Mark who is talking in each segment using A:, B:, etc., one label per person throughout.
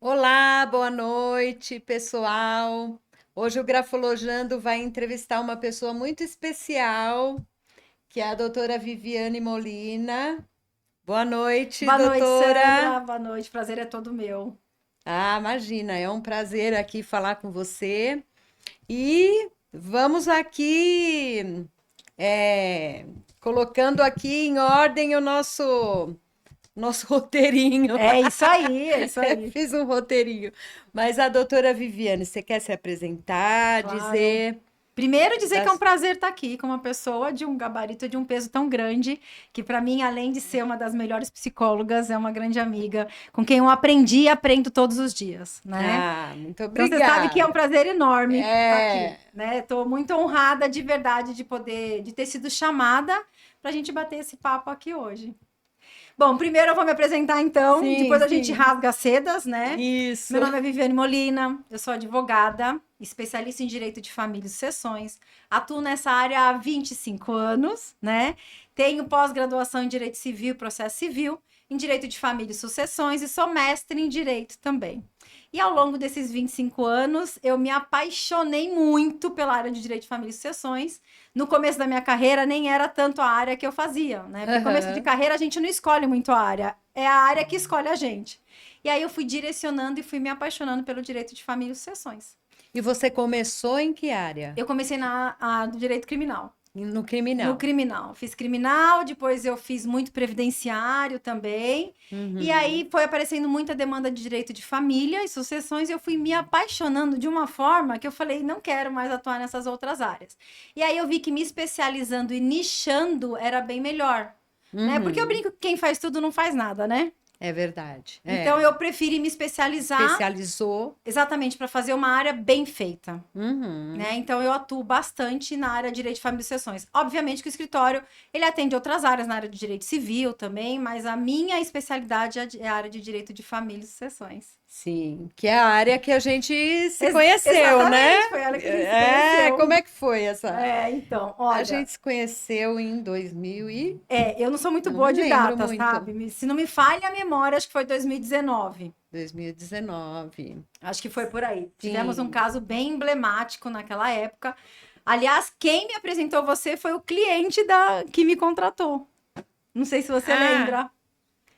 A: Olá, boa noite, pessoal. Hoje o Grafolojando vai entrevistar uma pessoa muito especial, que é a doutora Viviane Molina. Boa noite,
B: Boa noite,
A: doutora.
B: Sandra. Boa noite. Prazer é todo meu.
A: Ah, imagina, é um prazer aqui falar com você. E vamos aqui, é, colocando aqui em ordem o nosso roteirinho.
B: É isso aí, é isso aí.
A: Fiz um roteirinho. Mas a doutora Viviane, você quer se apresentar,
B: Claro.
A: dizer
B: Primeiro dizer que é um
A: das...
B: prazer estar aqui com uma pessoa de um gabarito, de um peso tão grande, que para mim, além de ser uma das melhores psicólogas, é uma grande amiga, com quem eu aprendi e aprendo todos os dias, né?
A: Ah, muito
B: Então você sabe que é um
A: obrigada.
B: prazer enorme estar aqui,
A: É,
B: né? Estou muito honrada de verdade de ter sido chamada para a gente bater esse papo aqui hoje. Bom, primeiro eu vou me apresentar então,
A: sim,
B: depois a gente
A: sim.
B: rasga as sedas, né?
A: Isso.
B: Meu nome é Viviane Molina, eu sou advogada, especialista em direito de família e sucessões, atuo nessa área há 25 anos, né? Tenho pós-graduação em direito civil e processo civil, em direito de família e sucessões e sou mestre em direito também. E ao longo desses 25 anos, eu me apaixonei muito pela área de direito de família e sucessões. No começo da minha carreira, nem era tanto a área que eu fazia, né? Porque começo de
A: Aham.
B: carreira a gente não escolhe muito a área, é a área que escolhe a gente. E aí eu fui direcionando e fui me apaixonando pelo direito de família e sucessões.
A: E você começou em que área?
B: Eu comecei do direito criminal.
A: No
B: No
A: criminal.
B: criminal. Fiz criminal, depois eu fiz muito previdenciário também. E
A: Uhum.
B: aí foi aparecendo muita demanda de direito de família e sucessões, e eu fui me apaixonando de uma forma que eu falei, não quero mais atuar nessas outras áreas. E aí eu vi que me especializando e nichando era bem melhor, né? Porque eu
A: Uhum.
B: brinco que quem faz tudo não faz nada, né?
A: É verdade.
B: Então
A: É.
B: eu preferi me especializar
A: Especializou.
B: exatamente para fazer uma área bem feita.
A: Uhum.
B: Né? Então eu atuo bastante na área de direito de família e sucessões. Obviamente que o escritório, ele atende outras áreas na área de direito civil também, mas a minha especialidade é a área de direito de família e sucessões.
A: Sim, que é a área que a gente se conheceu, né?
B: Exatamente, foi ela que a gente se
A: É, como
B: conheceu.
A: é que foi essa?
B: Então,
A: A
B: olha,
A: gente se conheceu em 2000 e
B: eu não sou muito
A: não
B: boa
A: me
B: de
A: lembro
B: data,
A: muito.
B: sabe? Se não me falha a memória, acho que foi 2019.
A: 2019.
B: Acho que foi por aí. Tivemos um
A: Sim.
B: caso bem emblemático naquela época. Aliás, quem me apresentou você foi o cliente que me contratou. Não sei se você
A: Ah,
B: lembra.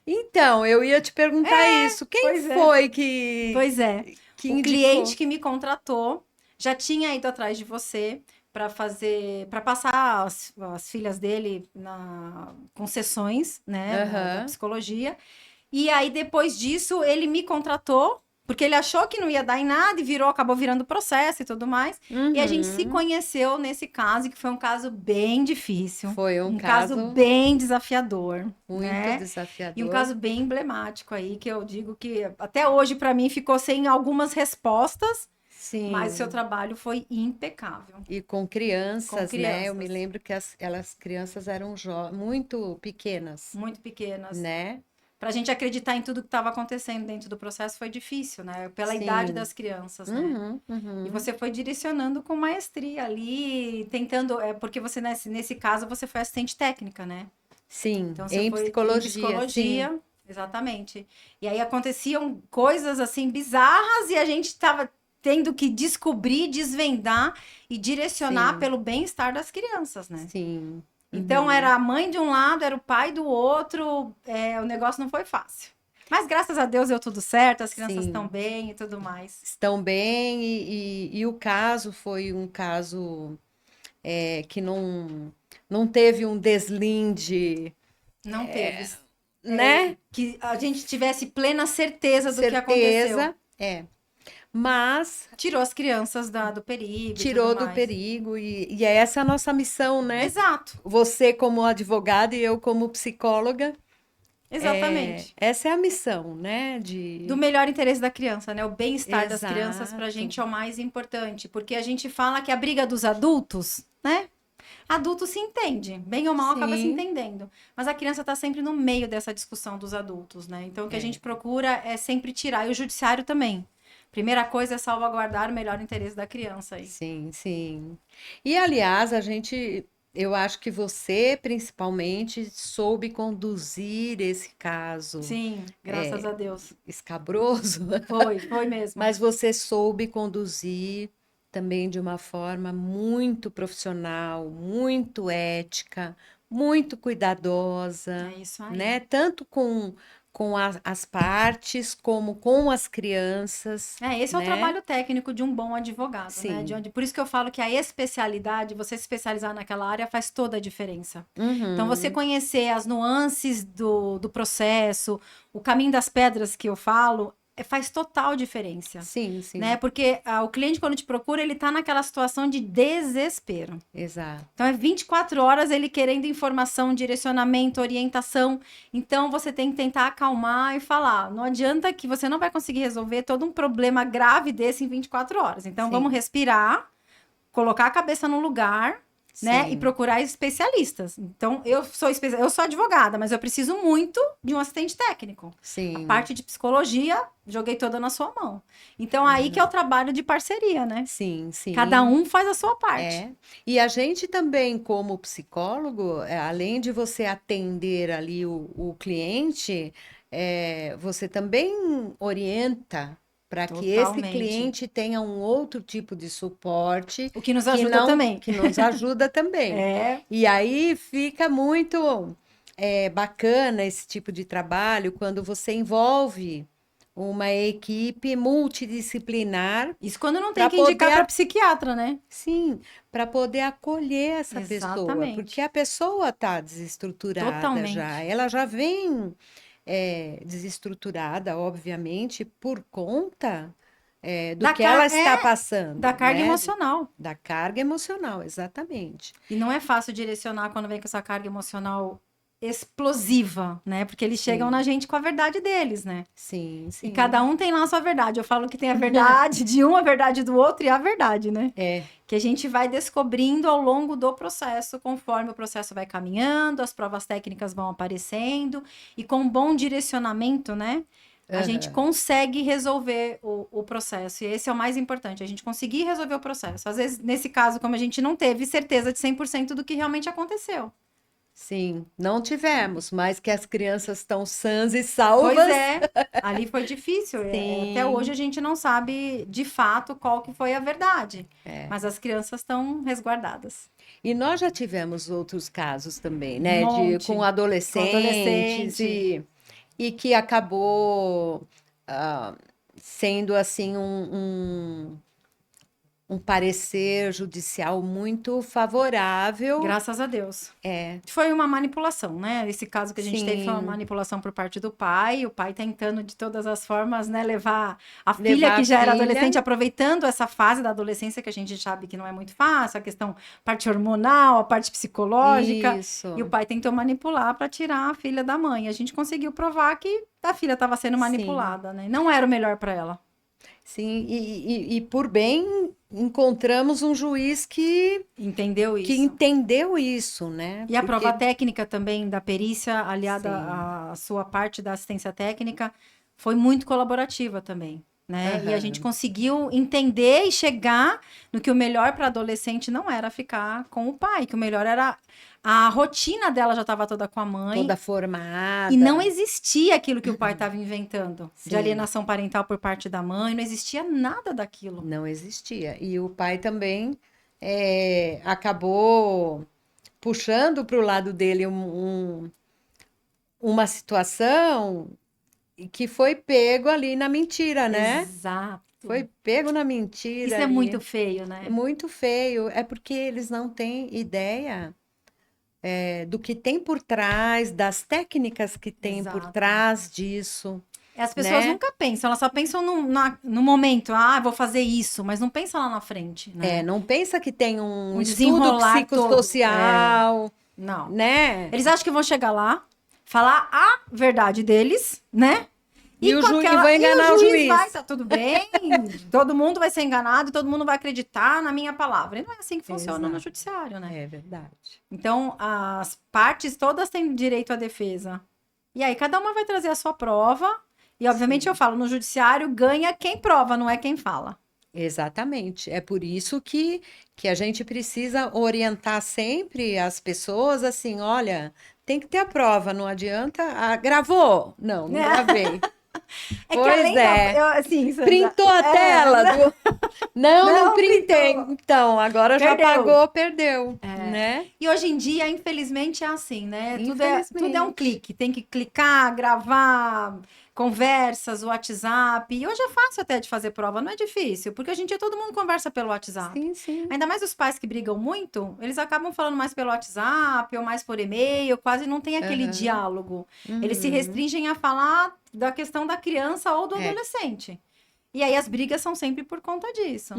A: então, eu ia te perguntar isso. Quem
B: Pois é.
A: foi que,
B: Pois é.
A: que
B: O cliente
A: indicou?
B: que me contratou já tinha ido atrás de você para passar as filhas dele na concessões, né, da
A: Aham.
B: psicologia. E aí depois disso ele me contratou porque ele achou que não ia dar em nada e acabou virando processo e tudo mais. E a gente se
A: Uhum.
B: conheceu nesse caso, que foi um caso bem difícil,
A: Foi um
B: um caso
A: caso
B: bem desafiador,
A: muito
B: né? E um
A: desafiador.
B: caso bem emblemático aí, que eu digo que até hoje, para mim, ficou sem algumas respostas, mas o seu
A: Sim.
B: trabalho foi impecável.
A: E com
B: Com
A: crianças, né? Eu me
B: crianças
A: lembro que elas crianças eram muito pequenas,
B: muito pequenas.
A: né?
B: Para a gente acreditar em tudo que estava acontecendo dentro do processo foi difícil, né? Pela idade
A: Sim.
B: das crianças, né?
A: Uhum,
B: E
A: uhum.
B: você foi direcionando com maestria ali, tentando. Porque você, nesse caso, você foi assistente técnica, né?
A: Sim,
B: Então você
A: em
B: foi em
A: psicologia, sim.
B: psicologia, exatamente. E aí aconteciam coisas assim bizarras e a gente estava tendo que descobrir, desvendar e direcionar
A: Sim,
B: pelo bem-estar das crianças, né?
A: sim.
B: Então
A: Uhum.
B: era a mãe de um lado, era o pai do outro, o negócio não foi fácil. Mas graças a Deus deu tudo certo, as crianças estão
A: Sim.
B: bem e tudo mais.
A: Estão bem e o caso foi um caso que não teve um deslinde,
B: Não teve.
A: né?
B: Que a gente tivesse plena certeza do que aconteceu.
A: Certeza, é. Mas
B: Tirou as crianças do perigo e tudo
A: tirou do
B: mais.
A: perigo e é essa a nossa missão, né?
B: Exato.
A: Você como advogada e eu como psicóloga,
B: Exatamente.
A: Essa é a missão, né?
B: Do melhor interesse da criança, né? O bem-estar das crianças
A: Exato.
B: pra gente é o mais importante. Porque a gente fala que a briga dos adultos, né? Adulto se entende, bem ou mal acaba se
A: Sim.
B: entendendo. Mas a criança tá sempre no meio dessa discussão dos adultos, né? Então o que a gente procura é sempre tirar, e o judiciário também. Primeira coisa é salvaguardar o melhor interesse da criança aí.
A: Sim, sim. E aliás, eu acho que você principalmente soube conduzir esse caso
B: Sim, graças a Deus.
A: escabroso,
B: Foi mesmo.
A: mas você soube conduzir também de uma forma muito profissional, muito ética, muito cuidadosa,
B: É isso aí.
A: né? Tanto com as partes como com as crianças,
B: Esse é o
A: né?
B: trabalho técnico de um bom advogado, né?
A: Sim.
B: Por isso que eu falo que a especialidade, você se especializar naquela área, faz toda a diferença. Então, você
A: Uhum.
B: conhecer as nuances do processo, o caminho das pedras que eu falo, faz total diferença,
A: Sim, sim,
B: né? Porque o cliente, quando te procura, ele tá naquela situação de desespero.
A: exato.
B: Então, é 24 horas ele querendo informação, direcionamento, orientação. Então, você tem que tentar acalmar e falar. Não adianta que você não vai conseguir resolver todo um problema grave desse em 24 horas. Então, vamos
A: Sim,
B: respirar, colocar a cabeça no lugar, né? E
A: sim,
B: procurar especialistas. Então, eu sou advogada, mas eu preciso muito de um assistente técnico. A
A: sim,
B: parte de psicologia, joguei toda na sua mão. Então, aí que é o trabalho de parceria, né?
A: sim,
B: Cada
A: sim.
B: um faz a sua parte.
A: É. E a gente também, como psicólogo, além de você atender ali o cliente, você também orienta para que esse
B: Totalmente.
A: cliente tenha um outro tipo de suporte
B: O que nos
A: que
B: ajuda
A: não,
B: também.
A: que nos ajuda também.
B: É,
A: E aí fica muito bacana esse tipo de trabalho quando você envolve uma equipe multidisciplinar
B: isso quando não tem
A: para
B: que indicar para
A: poder
B: psiquiatra, né?
A: sim, para poder acolher essa pessoa, porque
B: Exatamente.
A: a pessoa está desestruturada já,
B: Totalmente.
A: ela já vem desestruturada, obviamente, por conta do
B: Da,
A: que ela
B: car
A: está
B: da
A: passando,
B: carga
A: né?
B: emocional.
A: Da carga emocional, exatamente.
B: E não é fácil direcionar quando vem com essa carga emocional explosiva, né? Porque eles chegam na
A: Sim,
B: gente com a verdade deles, né?
A: sim,
B: E cada
A: sim.
B: um tem lá a sua verdade. Eu falo que tem a verdade de um, a verdade do outro e a verdade, né?
A: É,
B: Que a gente vai descobrindo ao longo do processo, conforme o processo vai caminhando, as provas técnicas vão aparecendo, e com um bom direcionamento, né? A gente
A: aham,
B: consegue resolver o processo. E esse é o mais importante, a gente conseguir resolver o processo. Às vezes, nesse caso, como a gente não teve certeza de 100% do que realmente aconteceu.
A: sim, não tivemos, mas que as crianças estão sãs e
B: Pois
A: salvas.
B: é, ali foi difícil. Até hoje a
A: Sim,
B: gente não sabe de fato qual que foi a verdade. Mas as crianças estão resguardadas.
A: e nós já tivemos outros casos também,
B: Um
A: né, com
B: monte. Com
A: adolescentes
B: adolescente.
A: e que acabou sendo assim um parecer judicial muito favorável.
B: Graças a Deus.
A: É,
B: Foi uma manipulação, né? Esse caso que a gente teve foi uma
A: sim,
B: manipulação por parte do pai, o pai tentando de todas as formas, né, levar a filha
A: levar
B: que
A: a
B: já era
A: filha,
B: adolescente, aproveitando essa fase da adolescência que a gente sabe que não é muito fácil, a questão parte hormonal, a parte psicológica, e o
A: isso,
B: pai tentou manipular para tirar a filha da mãe. A gente conseguiu provar que a filha estava sendo
A: sim,
B: manipulada, né? Não era o melhor para ela.
A: sim, e por bem encontramos um juiz
B: Entendeu
A: que
B: isso?
A: entendeu isso, né?
B: E a prova
A: Porque
B: técnica também da perícia, aliada
A: sim,
B: à sua parte da assistência técnica, foi muito colaborativa também, né? E a gente
A: aham,
B: conseguiu entender e chegar no que o melhor para adolescente não era ficar com o pai, que o melhor era a rotina dela já estava toda com a mãe
A: toda
B: e não
A: formada,
B: existia aquilo que o pai estava inventando de
A: sim.
B: alienação parental por parte da mãe, não existia nada daquilo.
A: Não existia. E o pai também acabou puxando para o lado dele uma situação que foi pego ali na mentira, né?
B: Exato.
A: Foi pego na
B: Isso
A: mentira
B: é muito
A: ali.
B: feio,
A: É
B: né?
A: muito feio. É porque eles não têm ideia do que tem por trás, das técnicas que tem por
B: Exato.
A: trás disso,
B: As pessoas
A: né?
B: nunca pensam, elas só pensam no momento, vou fazer isso, mas não pensam lá na frente, né?
A: Não pensa que tem um
B: Um
A: estudo
B: desenrolar todo.
A: psicossocial,
B: Não.
A: né?
B: Eles acham que vão chegar lá, falar a verdade deles, né?
A: E vou enganar o juiz.
B: Vai, tá tudo bem, todo mundo vai ser enganado, todo mundo vai acreditar na minha palavra. E não é assim que funciona no judiciário, né?
A: É verdade.
B: Então, as partes todas têm direito à defesa. E aí, cada uma vai trazer a sua prova. E, obviamente, eu falo, no judiciário, ganha quem prova, não é quem fala.
A: Exatamente. É por isso que a gente precisa orientar sempre as pessoas assim, olha, tem que ter a prova, não adianta. Gravou? Não gravei.
B: É
A: Pois
B: que além assim, Sandra,
A: printou a tela? Não printei.
B: Printou.
A: Então, agora já pagou, perdeu, né?
B: E hoje em dia, infelizmente, é assim, né? Tudo é um clique. Tem que clicar, gravar, conversas, WhatsApp. E hoje é fácil até de fazer prova, não é difícil, porque hoje em dia todo mundo conversa pelo WhatsApp.
A: Sim, sim.
B: Ainda mais os pais que brigam muito, eles acabam falando mais pelo WhatsApp ou mais por e-mail, quase não tem aquele diálogo. Eles se restringem a falar da questão da criança ou do adolescente. E aí as brigas são sempre por conta disso.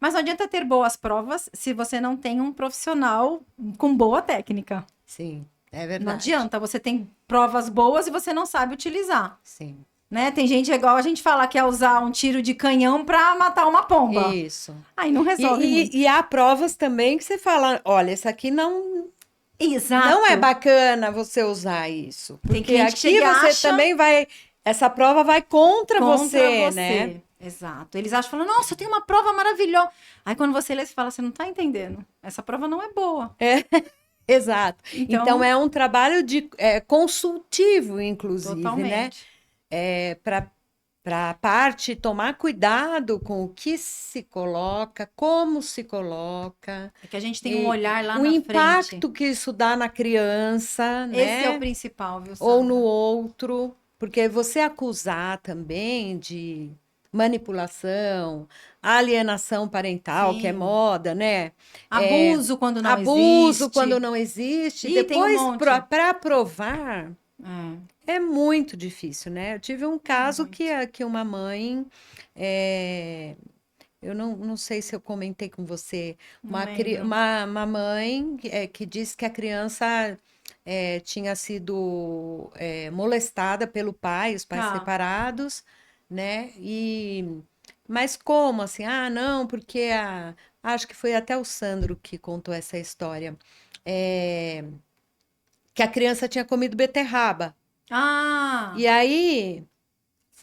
B: Mas não adianta ter boas provas se você não tem um profissional com boa técnica.
A: Sim, é verdade.
B: Não adianta, você tem provas boas e você não sabe utilizar.
A: Sim.
B: Né? Tem gente igual a gente fala que é usar um tiro de canhão para matar uma pomba.
A: Isso.
B: Aí não resolve.
A: E há provas também que você fala, olha, isso aqui não...
B: Exato.
A: Não é bacana você usar isso. Porque
B: tem cliente
A: aqui
B: que
A: você também vai... Essa prova vai contra você, né?
B: Exato. Eles acham, falam, nossa, eu tenho uma prova maravilhosa. Aí quando você lê, você fala, você não tá entendendo. Essa prova não é boa.
A: Exato. Então é um trabalho de consultivo, inclusive,
B: totalmente.
A: né? Para a parte tomar cuidado com o que se coloca, como se coloca.
B: É que a gente tem um olhar lá na frente.
A: O impacto que isso dá na criança, né?
B: Esse é o principal, viu, Sandra?
A: Ou no outro. Porque você acusar também de manipulação, alienação parental, que é moda, né?
B: Abuso quando não existe.
A: Abuso quando não existe. Depois, para provar, é muito difícil, né? Eu tive um caso que uma mãe... eu não sei se eu comentei com você. Uma mãe que disse que a criança... tinha sido molestada pelo pai, os pais separados, né? Mas como assim? Ah, não, porque acho que foi até o Sandro que contou essa história. Que a criança tinha comido beterraba. E aí...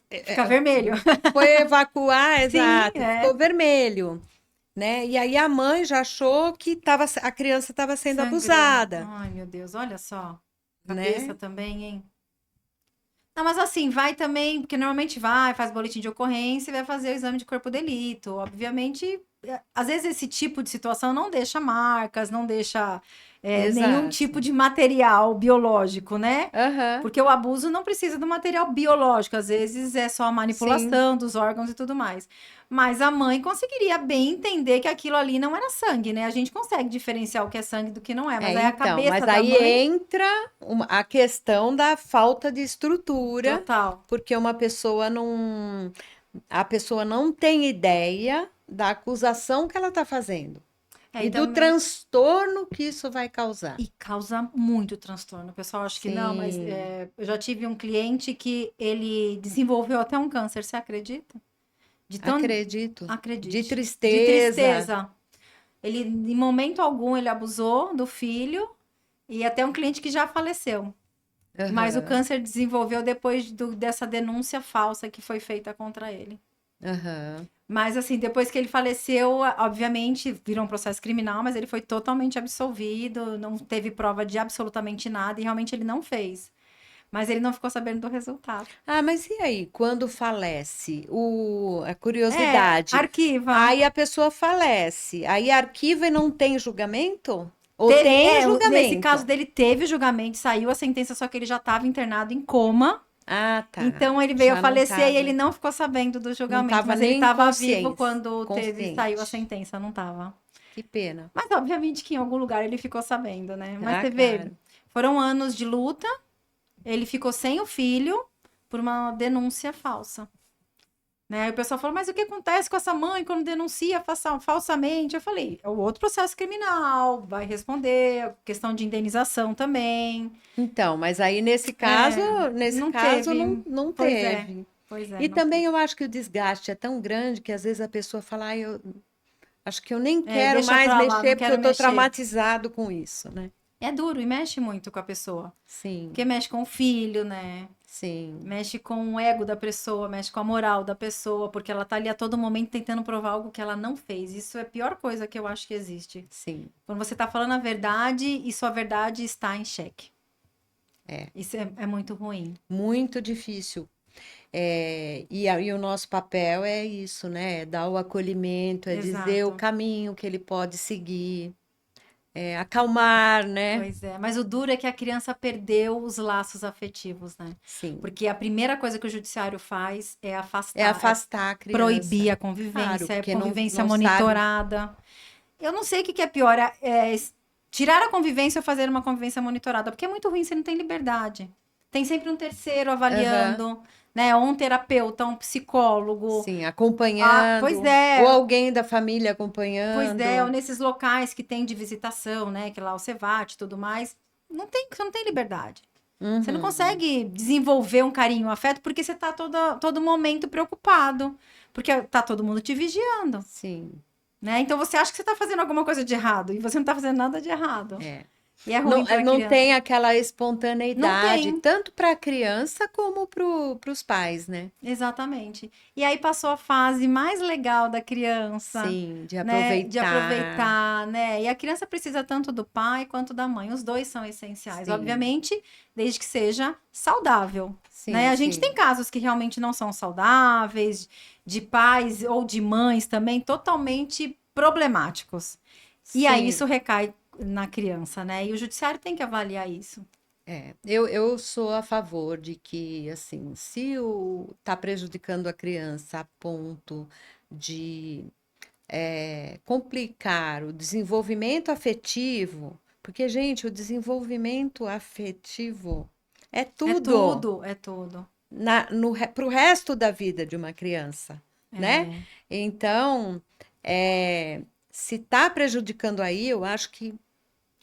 B: Fica vermelho.
A: Foi evacuar, exato,
B: Sim,
A: ficou vermelho. Né? E aí a mãe já achou que a criança estava sendo abusada.
B: Ai, meu Deus, olha só. Cabeça, né? Também, hein? Não, mas assim, vai também, porque normalmente faz boletim de ocorrência e vai fazer o exame de corpo de delito. Obviamente, às vezes esse tipo de situação não deixa marcas, não deixa nenhum tipo de material biológico, né? Porque o abuso não precisa do material biológico, às vezes é só a manipulação dos órgãos e tudo mais. Mas a mãe conseguiria bem entender que aquilo ali não era sangue, né? A gente consegue diferenciar o que é sangue do que não é, mas aí a cabeça da mãe...
A: Mas aí entra a questão da falta de estrutura.
B: Total.
A: Porque uma pessoa não... A pessoa não tem ideia da acusação que ela está fazendo. E do transtorno que isso vai causar.
B: E causa muito transtorno. O pessoal acha que não, mas eu já tive um cliente que ele desenvolveu até um câncer, você acredita?
A: Acredito.
B: Acredito.
A: De tristeza.
B: Ele, em momento algum, ele abusou do filho e até um cliente que já faleceu. Mas o câncer desenvolveu depois dessa denúncia falsa que foi feita contra ele. Mas, assim, depois que ele faleceu, obviamente, virou um processo criminal, mas ele foi totalmente absolvido, não teve prova de absolutamente nada e realmente ele não fez. Mas ele não ficou sabendo do resultado.
A: Ah, mas e aí, quando falece? A curiosidade.
B: Arquiva.
A: Aí a pessoa falece. Aí arquiva e não tem julgamento? Ou tem julgamento?
B: Nesse caso dele, teve julgamento, saiu a sentença, só que ele já estava internado em coma.
A: Ah, tá.
B: Então ele veio a falecer e ele não ficou sabendo do julgamento, mas ele estava vivo quando saiu a sentença, não estava.
A: Que pena.
B: Mas obviamente que em algum lugar ele ficou sabendo, né? Mas você vê, foram anos de luta, ele ficou sem o filho por uma denúncia falsa. Né? Aí o pessoal falou, mas o que acontece com essa mãe quando denuncia falsamente? Eu falei, é o outro processo criminal, vai responder, questão de indenização também.
A: Então, mas aí nesse
B: Não
A: caso
B: teve.
A: não
B: Pois é,
A: teve.
B: pois é,
A: E
B: não
A: também
B: teve.
A: eu acho que o desgaste é tão grande que às vezes a pessoa fala, ah, eu acho que eu nem
B: É,
A: quero
B: deixa
A: mais
B: pra lá, não
A: mexer porque eu
B: quero
A: estou
B: mexer.
A: traumatizado com isso, né?
B: É duro e mexe muito com a pessoa.
A: Sim,
B: Porque mexe com o filho, né?
A: sim,
B: Mexe com o ego da pessoa, mexe com a moral da pessoa, porque ela tá ali a todo momento tentando provar algo que ela não fez. Isso é a pior coisa que eu acho que existe.
A: sim.
B: Quando você tá falando a verdade e sua verdade está em xeque.
A: É
B: Isso é muito ruim.
A: muito difícil. E o nosso papel é isso, né? É dar o acolhimento, é dizer o
B: Exato.
A: caminho que ele pode seguir, é acalmar, né?
B: Pois é. Mas o duro é que a criança perdeu os laços afetivos, né?
A: Sim.
B: Porque a primeira coisa que o judiciário faz é
A: É
B: afastar, é
A: afastar a
B: proibir
A: criança.
B: a
A: Claro,
B: convivência, é
A: porque
B: convivência
A: não sabe.
B: monitorada. Eu não sei o que que é pior, tirar a convivência ou fazer uma convivência monitorada, porque é muito ruim, você não tem liberdade. Tem sempre um terceiro
A: Aham,
B: avaliando, né? Ou um terapeuta, um psicólogo.
A: sim,
B: Ah, pois
A: acompanhando. Ou
B: é,
A: alguém da família
B: pois é, ou
A: acompanhando.
B: nesses locais que tem de visitação, né? Que lá o Cevat e tudo mais, você não tem liberdade. Você não
A: Uhum,
B: consegue desenvolver um carinho, um afeto, porque você tá todo momento preocupado. Porque tá todo mundo te vigiando,
A: sim,
B: né? Então você acha que você tá fazendo alguma coisa de errado e você não tá fazendo nada de errado.
A: é.
B: E é ruim
A: Não,
B: para a
A: não
B: criança.
A: tem aquela
B: Não
A: espontaneidade,
B: tem,
A: tanto para a criança como para os pais, né?
B: exatamente. E aí passou a fase mais legal da criança,
A: Sim, de
B: né? De
A: aproveitar.
B: aproveitar, né? E a criança precisa tanto do pai quanto da mãe. Os dois são essenciais,
A: Sim,
B: obviamente, desde que seja saudável. Né?
A: sim,
B: A gente tem
A: sim,
B: casos que realmente não são saudáveis, de pais ou de mães também totalmente problemáticos. E aí isso
A: sim.
B: recai na criança, né? E o judiciário tem que avaliar isso.
A: Eu sou a favor de que, assim, se está prejudicando a criança a ponto de complicar o desenvolvimento afetivo, porque, gente, o desenvolvimento afetivo é
B: É
A: tudo
B: tudo, é tudo.
A: para o resto da vida de uma criança, né?
B: É.
A: Então, é, se está prejudicando aí, eu acho que.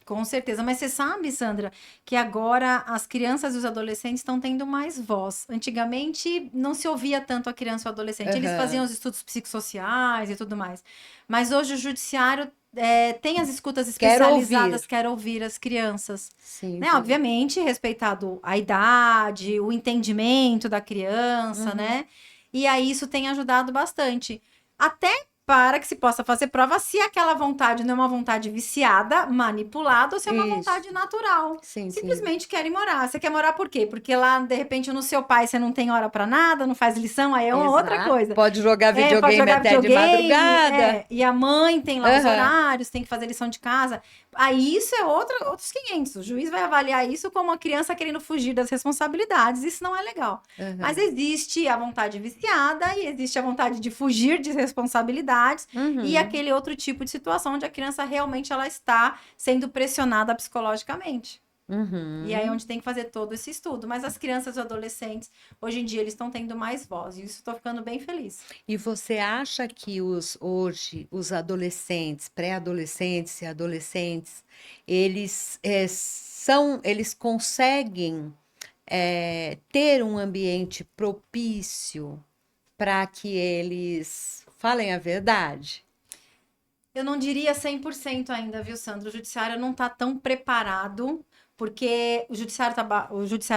B: Com certeza, mas você sabe, Sandra, que agora as crianças e os adolescentes estão tendo mais voz. Antigamente não se ouvia tanto a criança e o adolescente, eles faziam
A: Aham,
B: os estudos psicossociais e tudo mais. Mas hoje o judiciário tem as escutas
A: quero ouvir.
B: especializadas, quer ouvir as crianças.
A: Sim,
B: Né?
A: sim.
B: Obviamente, respeitado a idade, o entendimento da criança,
A: Uhum,
B: né? E aí isso tem ajudado bastante. Até para que se possa fazer prova se aquela vontade não é uma vontade viciada, manipulada, ou se é uma
A: isso.
B: vontade natural.
A: Sim, sim.
B: Simplesmente querem morar. Você quer morar por quê? Porque lá, de repente, no seu pai você não tem hora para nada, não faz lição, aí é uma outra
A: Exato.
B: coisa.
A: Pode jogar
B: Pode
A: videogame
B: jogar
A: até de
B: videogame,
A: madrugada.
B: e a mãe tem lá os
A: Aham,
B: horários, tem que fazer lição de casa. Aí isso é outros 500. O juiz vai avaliar isso como uma criança querendo fugir das responsabilidades. Isso não é legal. Mas
A: aham.
B: existe a vontade viciada e existe a vontade de fugir de responsabilidades e
A: Uhum,
B: aquele outro tipo de situação onde a criança realmente ela está sendo pressionada psicologicamente. E aí é
A: uhum.
B: onde tem que fazer todo esse estudo. Mas as crianças e adolescentes, hoje em dia, eles estão tendo mais voz. E isso estou ficando bem feliz.
A: E você acha que hoje os adolescentes, pré-adolescentes e adolescentes, eles conseguem ter um ambiente propício para que eles falem a verdade?
B: Eu não diria 100% ainda, viu, Sandro? O judiciário não está tão preparado, porque o judiciário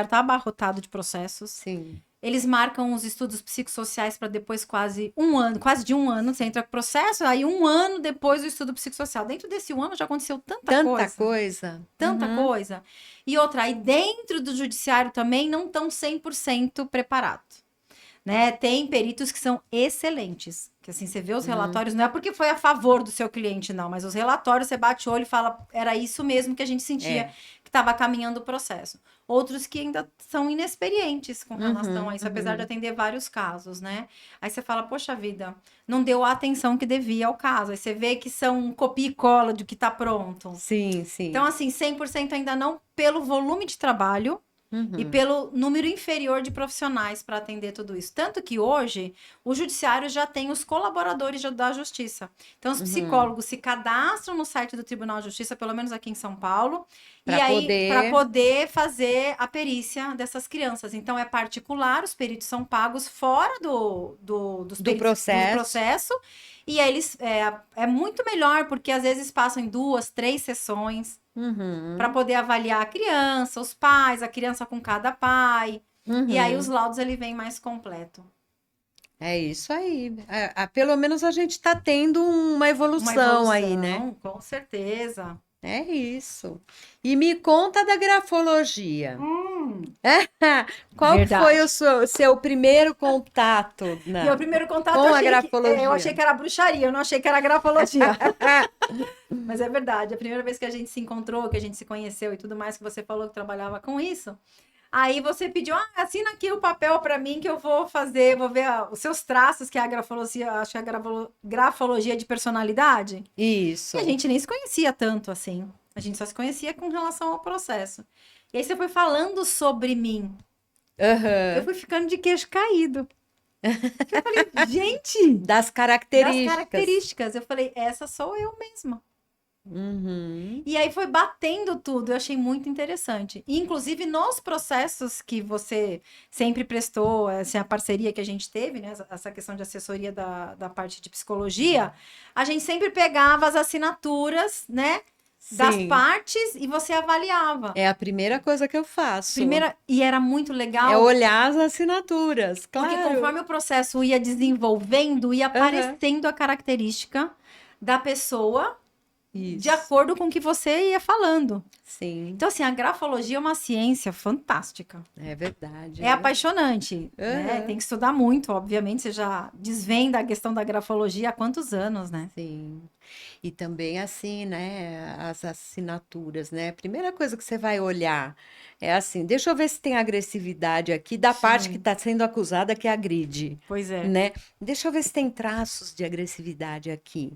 B: tá abarrotado de processos.
A: Sim.
B: Eles marcam os estudos psicossociais para depois quase um ano, quase de um ano, você entra com o processo, aí um ano depois o estudo psicossocial. Dentro desse um ano já aconteceu
A: Tanta coisa.
B: tanta
A: Uhum.
B: coisa. E outra, aí dentro do judiciário também não estão 100% preparados. Né? Tem peritos que são excelentes. Que assim, você vê os
A: Hum,
B: relatórios, não é porque foi a favor do seu cliente, não, mas os relatórios você bate o olho e fala, era isso mesmo que a gente sentia
A: é.
B: que estava caminhando o processo. Outros que ainda são inexperientes com relação a
A: Uhum,
B: isso, apesar de
A: uhum.
B: atender vários casos, né? Aí você fala, poxa vida, não deu a atenção que devia ao caso. Aí você vê que são copia e cola do que está pronto.
A: Sim,
B: Então,
A: sim.
B: assim, 100% ainda não pelo volume de trabalho, e
A: Uhum.
B: pelo número inferior de profissionais para atender tudo isso. Tanto que hoje o judiciário já tem os colaboradores da justiça. Então, os
A: Uhum.
B: psicólogos se cadastram no site do Tribunal de Justiça, pelo menos aqui em São Paulo, e
A: Para
B: aí para
A: poder.
B: poder fazer a perícia dessas crianças. Então, é particular, os peritos são pagos fora dos
A: Do
B: peritos do
A: processo.
B: processo, e aí eles é muito melhor, porque às vezes passam em 2, 3 sessões para
A: Uhum.
B: poder avaliar a criança, os pais, a criança com cada pai. E aí os
A: Uhum.
B: laudos ele vem mais completo.
A: É isso aí. Pelo menos a gente está tendo uma
B: Uma
A: evolução aí, né?
B: evolução, com certeza.
A: É isso. E me conta da grafologia. Qual que foi o
B: Verdade.
A: seu primeiro contato
B: Meu primeiro contato
A: com a
B: eu achei
A: grafologia?
B: que era bruxaria, eu não achei que era grafologia. Mas é verdade, a primeira vez que a gente se encontrou, que a gente se conheceu e tudo mais, que você falou que trabalhava com isso. Aí você pediu, assina aqui o papel para mim que eu vou fazer, vou ver os seus traços, que é a grafologia, acho que é a grafologia de personalidade. E a
A: Isso.
B: gente nem se conhecia tanto assim. A gente só se conhecia com relação ao processo. E aí você foi falando sobre mim. Eu
A: Aham.
B: fui ficando de queixo caído. Eu falei, gente,
A: Das
B: das
A: características.
B: características. Eu falei, essa sou eu mesma.
A: Uhum.
B: E aí foi batendo tudo, eu achei muito interessante. E, inclusive, nos processos que você sempre prestou, essa parceria que a gente teve, né? Essa questão de assessoria da parte de psicologia, a gente sempre pegava as assinaturas, né? Das
A: Sim.
B: partes e você avaliava.
A: É a primeira coisa que eu faço.
B: Primeira, e era muito
A: É
B: legal,
A: olhar as assinaturas,
B: porque
A: claro.
B: conforme o processo ia desenvolvendo, ia
A: Aham.
B: aparecendo a característica da pessoa de
A: Isso.
B: acordo com o que você ia falando.
A: Sim.
B: Então, assim, a grafologia é uma ciência fantástica.
A: É verdade.
B: É apaixonante, né?
A: Aham.
B: Tem que estudar muito, obviamente. Você já desvenda a questão da grafologia há quantos anos, né?
A: Sim. E também assim, né, as assinaturas, né? Primeira coisa que você vai olhar é assim, deixa eu ver se tem agressividade aqui da parte que
B: Sim,
A: está sendo acusada que agride,
B: pois é.
A: né? Deixa eu ver se tem traços de agressividade aqui.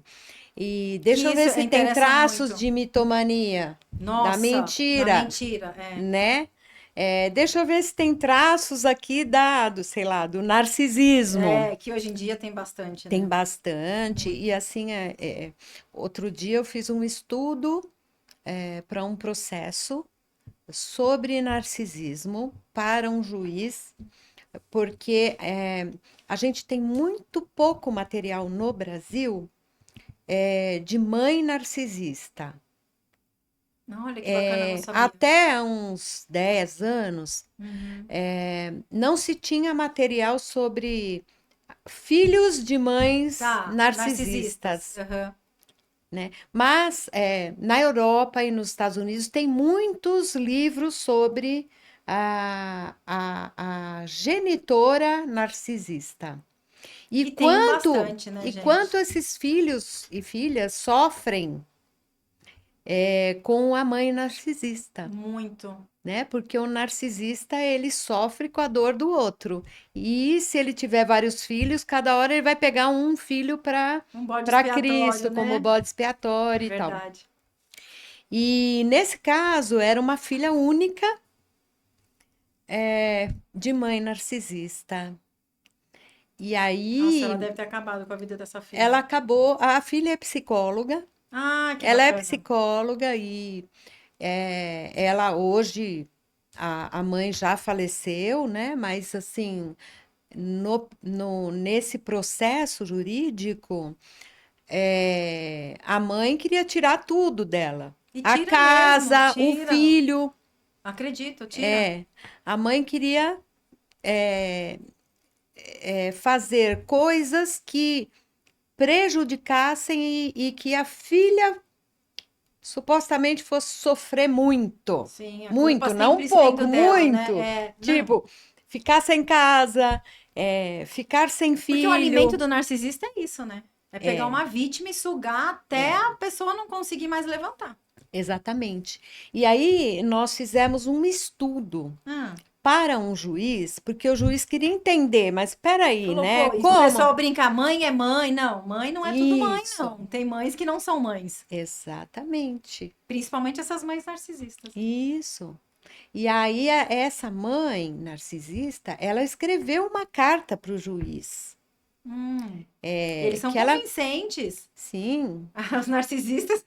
A: E
B: Que
A: deixa eu ver
B: isso
A: se tem
B: interessa
A: traços
B: muito.
A: de mitomania, da
B: Nossa, na
A: mentira,
B: mentira, é.
A: né? Deixa eu ver se tem traços aqui sei lá, do narcisismo.
B: É, que hoje em dia tem bastante,
A: Tem
B: né?
A: bastante, e
B: Muito.
A: assim, outro dia eu fiz um estudo para um processo sobre narcisismo para um juiz, porque a gente tem muito pouco material no Brasil de mãe narcisista.
B: Olha que bacana, não sabia.
A: Até há uns 10 anos,
B: Uhum.
A: não se tinha material sobre filhos de mães
B: Tá, narcisistas.
A: narcisistas.
B: Aham.
A: Né? Mas na Europa e nos Estados Unidos tem muitos livros sobre a genitora narcisista. E
B: E tem
A: quanto,
B: bastante, né,
A: e quanto
B: gente?
A: esses filhos e filhas sofrem com a mãe narcisista,
B: Muito.
A: né? Porque o narcisista ele sofre com a dor do outro. E se ele tiver vários filhos, cada hora ele vai pegar um filho
B: Um bode
A: para
B: expiatório,
A: Cristo como
B: né?
A: bode
B: É
A: expiatório e tal.
B: verdade.
A: E nesse caso era uma filha única de mãe narcisista. E
B: Nossa, ela
A: aí
B: deve ter acabado com a vida dessa filha.
A: ela acabou. A filha é psicóloga,
B: Ah, que
A: ela é
B: bacana.
A: psicóloga e ela hoje, a mãe já faleceu, né? Mas assim, nesse processo jurídico, a mãe queria tirar tudo dela.
B: E
A: A
B: tira mesmo,
A: casa, o
B: tira.
A: filho.
B: Acredito, tira.
A: A mãe queria fazer coisas que prejudicassem e que a filha supostamente fosse sofrer muito.
B: Sim, a culpa
A: Muito, não um
B: sempre
A: pouco,
B: sendo dela, né?
A: muito.
B: É, não.
A: Tipo, ficar sem casa, ficar sem
B: Porque o alimento
A: filho.
B: do narcisista é isso, né? É pegar
A: É,
B: uma vítima e sugar até
A: é,
B: a pessoa não conseguir mais levantar.
A: exatamente. E aí nós fizemos um estudo
B: Ah,
A: para um juiz, porque o juiz queria entender, mas espera aí,
B: falou,
A: né?
B: pô, e o
A: Como?
B: pessoal brinca, mãe é mãe. Não, mãe não é tudo mãe,
A: Isso,
B: não. Tem mães que não são mães.
A: exatamente.
B: Principalmente essas mães narcisistas.
A: Isso. E aí, essa mãe narcisista, ela escreveu uma carta para o juiz.
B: Eles são
A: Que ela,
B: convincentes.
A: sim,
B: Os narcisistas,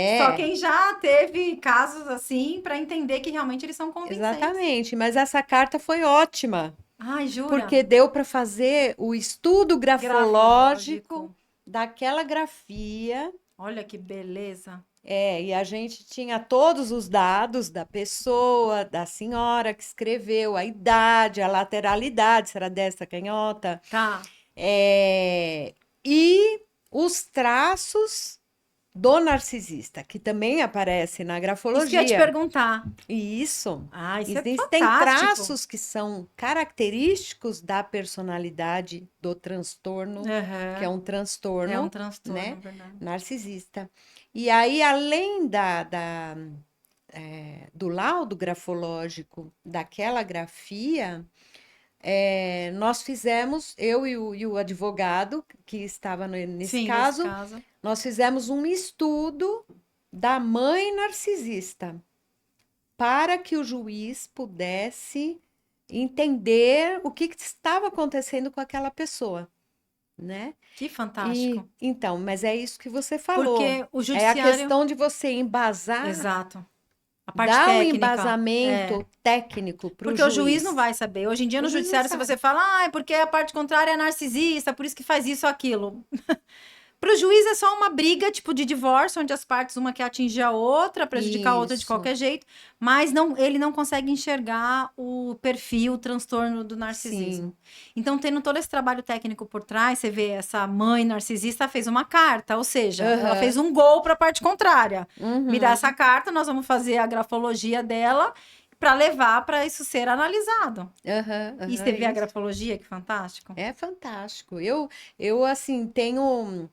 B: só
A: é,
B: quem já teve casos assim para entender que realmente eles são convincentes.
A: exatamente. Mas essa carta foi ótima,
B: Ai, jura?
A: porque deu para fazer o estudo grafológico
B: Grafológico.
A: daquela grafia.
B: Olha que beleza.
A: E a gente tinha todos os dados da pessoa, da senhora que escreveu, a idade, a lateralidade, se era desta canhota,
B: Tá.
A: e os traços do narcisista, que também aparece na
B: Isso que eu ia te
A: grafologia.
B: perguntar.
A: E isso,
B: Ah, isso é
A: existem
B: fantástico.
A: traços que são característicos da personalidade do transtorno, que é
B: Aham.
A: um
B: É um
A: transtorno,
B: transtorno,
A: né,
B: verdade.
A: narcisista. E aí, além do laudo grafológico daquela grafia, nós fizemos, eu e o advogado que estava nesse
B: Sim, nesse
A: caso,
B: caso.
A: nós fizemos um estudo da mãe narcisista para que o juiz pudesse entender o que estava acontecendo com aquela pessoa, né?
B: Que
A: E
B: fantástico.
A: então, mas é isso que você falou.
B: Porque o
A: É a
B: judiciário.
A: questão de você embasar,
B: Exato. A parte
A: dar o
B: técnica. É.
A: embasamento técnico para o
B: Porque o juiz não
A: juiz.
B: vai saber. Hoje em dia,
A: O
B: no
A: juiz não
B: judiciário, se
A: sabe.
B: você fala, ah, é porque a parte contrária é narcisista, por isso que faz isso ou aquilo. Para o juiz é só uma briga, tipo de divórcio, onde as partes uma quer atingir a outra, prejudicar a outra de
A: Isso.
B: qualquer jeito, mas não, ele não consegue enxergar o perfil, o transtorno do narcisismo.
A: Sim.
B: Então, tendo todo esse trabalho técnico por trás, você vê essa mãe narcisista fez uma carta, ou seja, ela fez
A: Aham.
B: um gol para a parte contrária. Me dá essa
A: Uhum.
B: carta, nós vamos fazer a grafologia dela para levar para isso ser analisado.
A: Aham.
B: E
A: Aham.
B: você vê a
A: Isso.
B: grafologia, que fantástico.
A: É fantástico. Eu assim, tenho.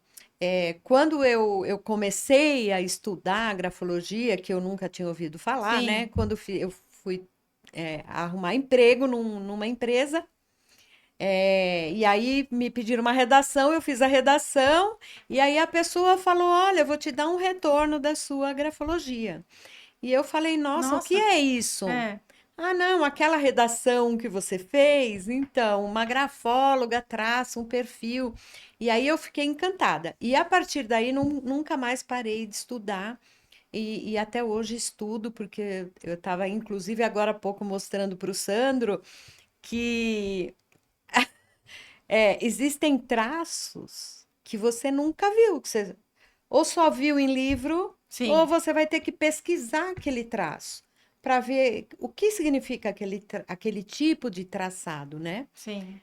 A: Quando eu comecei a estudar grafologia, que eu nunca tinha ouvido falar, né?
B: Sim.
A: Quando eu fui arrumar emprego numa empresa, e aí me pediram uma redação, eu fiz a redação, e aí a pessoa falou: Olha, eu vou te dar um retorno da sua grafologia. E eu falei: Nossa, o que
B: Nossa,
A: é isso?
B: é.
A: Ah, não, aquela redação que você fez, então, uma grafóloga traça um perfil. E aí eu fiquei encantada. E a partir daí nunca mais parei de estudar. E até hoje estudo, porque eu estava, inclusive, agora há pouco mostrando para o Sandro que existem traços que você nunca viu, que você ou só viu em livro, ou
B: Sim,
A: você vai ter que pesquisar aquele traço para ver o que significa aquele tipo de traçado, né?
B: sim.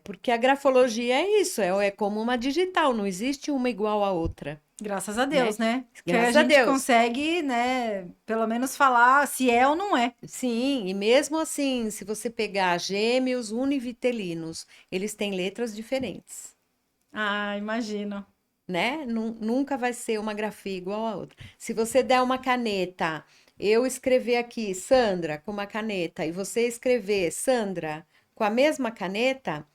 A: Porque a grafologia é isso, é como uma digital, não existe uma igual à outra,
B: Graças a
A: né?
B: Deus, né? Que a
A: Graças a
B: gente
A: Deus.
B: consegue, né, pelo menos falar se é ou não é.
A: Sim, e mesmo assim, se você pegar gêmeos univitelinos, eles têm letras diferentes.
B: Ah, imagino.
A: Né? Nunca vai ser uma grafia igual a outra. Se você der uma caneta, eu escrever aqui Sandra com uma caneta e você escrever Sandra com a mesma caneta,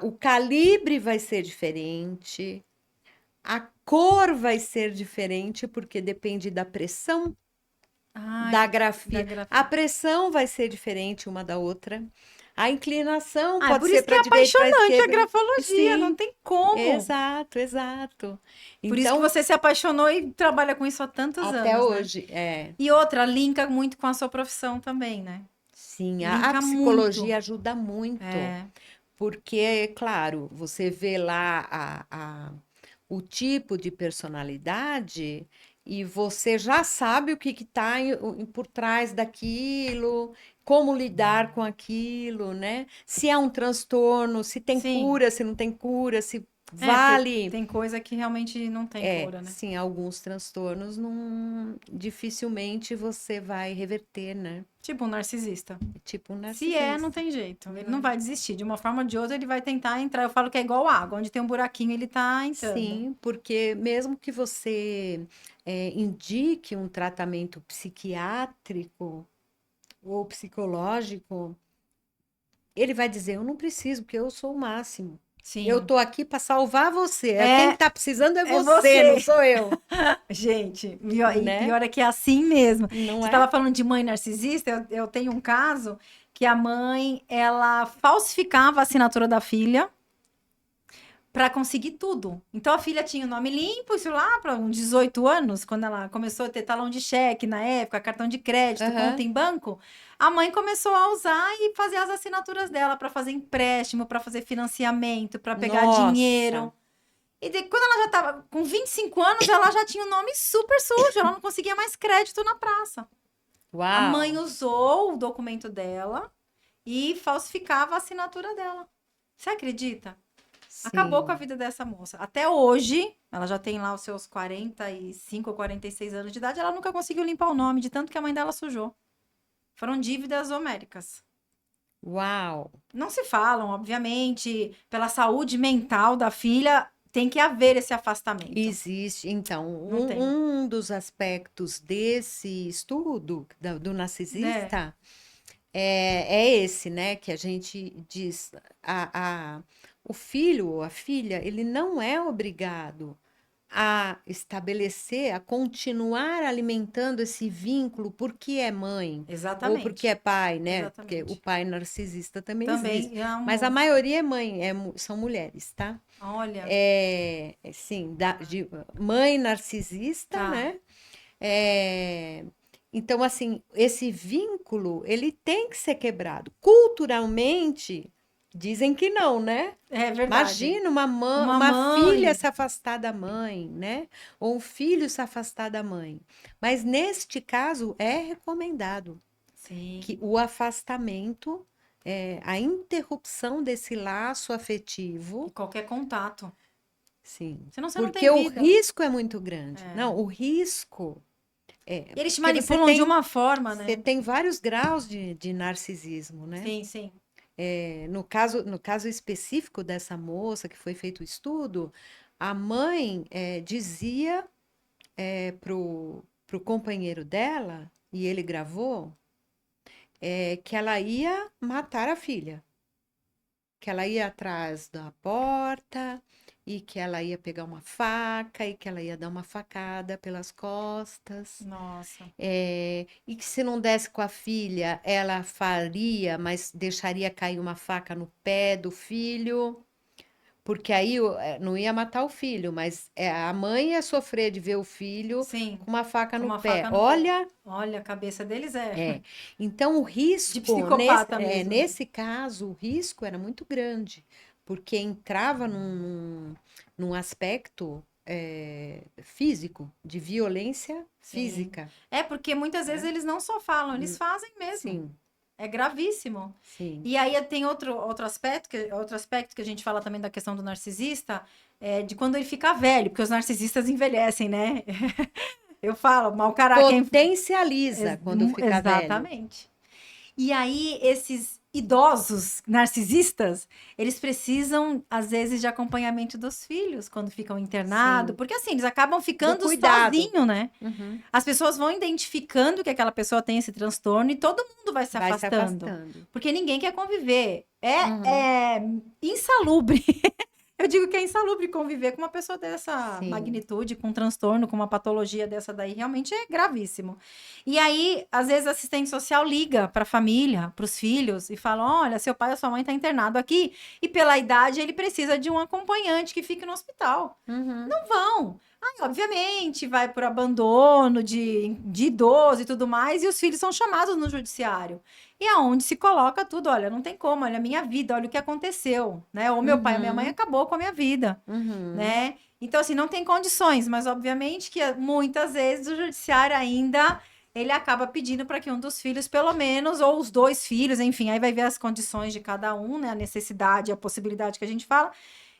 A: o calibre vai ser diferente, a cor vai ser diferente, porque depende da pressão da
B: Ai, da
A: grafia. A
B: grafia.
A: pressão vai ser diferente uma da outra. A inclinação
B: Ah, é
A: pode
B: por
A: ser
B: isso que
A: para
B: é
A: a direita, para a
B: apaixonante a
A: esquerda.
B: grafologia, não
A: Sim,
B: tem como.
A: exato, exato.
B: Por isso que
A: Então,
B: você se apaixonou e trabalha com isso há tantos
A: até
B: anos, né?
A: hoje,
B: E outra, linka muito com a sua profissão também, né?
A: sim, a
B: Linka muito.
A: psicologia ajuda muito,
B: É,
A: porque, claro, você vê lá o tipo de personalidade e você já sabe o que está por trás daquilo, como lidar com aquilo, né? Se é um transtorno, se tem
B: sim.
A: cura, se não tem cura, se
B: É, porque
A: vale.
B: tem coisa que realmente não tem cura, né?
A: Sim, alguns transtornos não, dificilmente você vai reverter, né?
B: Tipo um narcisista.
A: Tipo um
B: Se é, não
A: narcisista.
B: tem jeito. Ele não
A: Não.
B: vai desistir. De uma forma ou de outra, ele vai tentar entrar. Eu falo que é igual água. Onde tem um buraquinho, ele tá entrando.
A: Sim, porque mesmo que você indique um tratamento psiquiátrico ou psicológico, ele vai dizer: Eu não preciso, porque eu sou o máximo. Eu
B: Sim.
A: tô aqui para salvar você.
B: É,
A: Quem tá precisando é
B: é
A: você, não
B: você.
A: sou eu,
B: Gente, pior, e
A: né?
B: pior é que é assim mesmo.
A: Não
B: Você
A: é?
B: estava falando de mãe narcisista, eu tenho um caso que a mãe, ela falsificava a assinatura da filha para conseguir tudo. Então a filha tinha o nome limpo, isso lá para uns 18 anos, quando ela começou a ter talão de cheque na época, cartão de crédito, conta
A: Aham.
B: em banco, a mãe começou a usar e fazer as assinaturas dela para fazer empréstimo, para fazer financiamento, para pegar dinheiro.
A: Nossa.
B: E quando ela já estava com 25 anos, ela já tinha o nome super sujo, ela não conseguia mais crédito na praça. A mãe
A: Uau.
B: usou o documento dela e falsificava a assinatura dela. Você acredita? Acabou com a
A: Sim.
B: vida dessa moça. Até hoje, ela já tem lá os seus 45 ou 46 anos de idade, ela nunca conseguiu limpar o nome, de tanto que a mãe dela sujou. Foram dívidas homéricas.
A: Uau.
B: Não se falam, obviamente, pela saúde mental da filha, tem que haver esse afastamento.
A: Existe, então,
B: Não tem,
A: um dos aspectos desse estudo do
B: né?
A: narcisista é esse, né? Que a gente diz, o filho ou a filha, ele não é obrigado a estabelecer, a continuar alimentando esse vínculo porque é mãe ou porque
B: Exatamente.
A: é pai, né? Porque o
B: Exatamente.
A: pai narcisista também existe,
B: Também é
A: mas a
B: um.
A: maioria é mãe, são mulheres, tá?
B: Olha,
A: Sim, de mãe narcisista,
B: tá.
A: né? É, então, assim, esse vínculo, ele tem que ser quebrado. Culturalmente, dizem que não, né?
B: É verdade.
A: Imagina
B: Uma
A: uma filha
B: mãe.
A: se afastar da mãe, né? Ou um filho se afastar da mãe. Mas neste caso, é recomendado
B: Sim.
A: que o afastamento, a interrupção desse laço
B: E
A: afetivo.
B: qualquer contato.
A: Sim,
B: Senão você não
A: porque
B: tem
A: o
B: vida.
A: risco é muito grande.
B: É.
A: Não, o risco
B: E eles te
A: porque
B: manipulam de uma forma,
A: você
B: né?
A: tem vários graus de narcisismo, né?
B: Sim, sim.
A: No caso específico dessa moça que foi feito o estudo, a mãe dizia pro companheiro dela, e ele gravou, que ela ia matar a filha. Que ela ia atrás da porta e que ela ia pegar uma faca e que ela ia dar uma facada pelas costas.
B: Nossa.
A: E que se não desse com a filha, ela faria, mas deixaria cair uma faca no pé do filho, porque aí não ia matar o filho, mas a mãe ia sofrer de ver o filho
B: Sim.
A: com uma faca
B: Com
A: no
B: uma
A: pé.
B: faca no pé.
A: Olha,
B: Olha, a cabeça deles é
A: então o
B: de
A: risco,
B: psicopata mesmo, né?
A: nesse caso, o risco era muito grande, porque entrava num aspecto físico, de violência
B: Sim.
A: física,
B: É porque muitas vezes
A: né?
B: eles não só falam, eles
A: Hum,
B: fazem mesmo.
A: Sim,
B: É gravíssimo.
A: sim.
B: E aí tem outro aspecto que a gente fala também da questão do narcisista, de quando ele fica velho, porque os narcisistas envelhecem, né? Eu falo, mau caráter.
A: Potencializa quando fica velho.
B: Exatamente. E aí, esses idosos narcisistas, eles precisam, às vezes, de acompanhamento dos filhos quando ficam internados,
A: Sim,
B: porque assim, eles acabam
A: do
B: ficando
A: cuidado.
B: sozinhos, né?
A: Uhum.
B: As pessoas vão identificando que aquela pessoa tem esse transtorno e todo mundo vai se
A: Vai se
B: afastando,
A: afastando.
B: porque ninguém quer conviver.
A: Uhum.
B: É insalubre. Eu digo que é insalubre conviver com uma pessoa dessa
A: Sim,
B: magnitude, com um transtorno, com uma patologia dessa daí, realmente é gravíssimo. E aí, às vezes, a assistente social liga para a família, para os filhos, e fala: olha, seu pai ou sua mãe está internado aqui, e pela idade ele precisa de um acompanhante que fique no hospital.
A: uhum.
B: Não vão. Aí, obviamente, vai por abandono de idoso e tudo mais, e os filhos são chamados no judiciário. E é onde se coloca tudo, olha, não tem como, olha a minha vida, olha o que aconteceu, né? Ou meu pai ou minha mãe
A: Uhum.
B: acabou com a minha vida,
A: Uhum.
B: né? Então, assim, não tem condições, mas obviamente que muitas vezes o judiciário ainda ele acaba pedindo para que um dos filhos, pelo menos, ou os dois filhos, enfim, aí vai ver as condições de cada um, né? A necessidade, a possibilidade que a gente fala,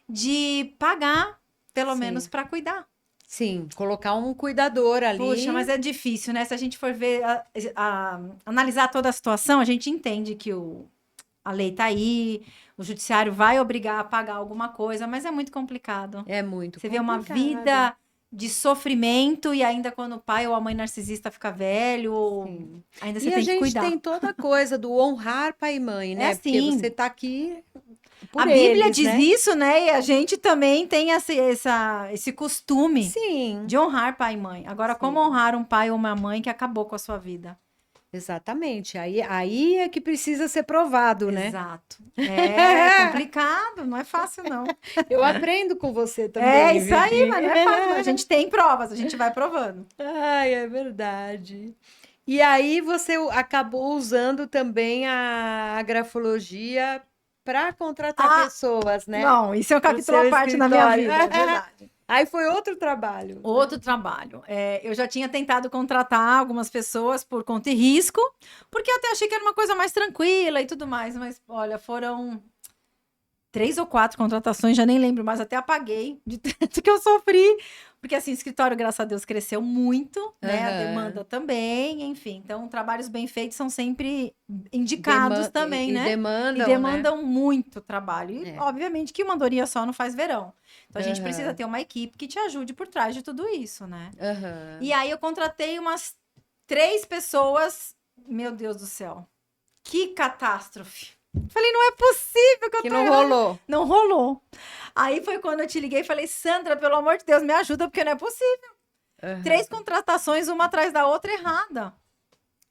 B: de pagar, pelo menos,
A: Sim.
B: para cuidar.
A: Sim, colocar um cuidador
B: Puxa, mas
A: ali.
B: é difícil, né? Se a gente for ver, analisar toda a situação, a gente entende que a lei tá aí, o judiciário vai obrigar a pagar alguma coisa, mas é muito complicado.
A: É muito
B: Você vê uma
A: complicado.
B: vida de sofrimento e ainda quando o pai ou a mãe narcisista fica velho,
A: Sim.
B: ainda você
A: E a
B: tem que
A: gente
B: cuidar.
A: tem toda a coisa do honrar pai e mãe,
B: É
A: né? Porque você
B: assim,
A: está aqui por
B: A Bíblia
A: eles,
B: diz
A: né?
B: isso, né? E a gente também tem esse costume
A: Sim,
B: de honrar pai e mãe. Agora, como
A: sim,
B: honrar um pai ou uma mãe que acabou com a sua vida?
A: exatamente. Aí é que precisa ser provado, né?
B: Exato. É complicado, não é fácil, não.
A: Eu aprendo com você
B: É
A: também,
B: isso aí,
A: Vivi.
B: mas não é fácil, não. A gente tem provas, a gente vai provando.
A: Ai, é verdade. E aí você acabou usando também a grafologia para contratar
B: Ah,
A: pessoas, né?
B: não, isso é um
A: Para o
B: capítulo
A: seu
B: à parte na minha
A: escritório.
B: vida, é verdade.
A: Aí foi outro trabalho, né?
B: Outro trabalho. Eu já tinha tentado contratar algumas pessoas por conta e risco, porque eu até achei que era uma coisa mais tranquila e tudo mais, mas olha, foram 3 ou 4 contratações, já nem lembro mais, até apaguei de tanto que eu sofri. Porque assim, o escritório, graças a Deus, cresceu muito, né? A demanda
A: Aham.
B: também, enfim. Então, trabalhos bem feitos são sempre indicados também,
A: E
B: né? E
A: demandam, né?
B: demandam muito trabalho. E,
A: É.
B: obviamente, que uma andorinha só não faz verão. Então, a gente precisa
A: Aham.
B: ter uma equipe que te ajude por trás de tudo isso, né? E
A: Aham.
B: aí, eu contratei umas 3 pessoas. Meu Deus do céu. Que catástrofe. Falei, não é possível que eu
A: Que
B: tô
A: não
B: errando.
A: rolou.
B: Não rolou. Aí foi quando eu te liguei e falei, Sandra, pelo amor de Deus, me ajuda, porque não é possível. 3
A: Aham.
B: contratações, uma atrás da outra errada.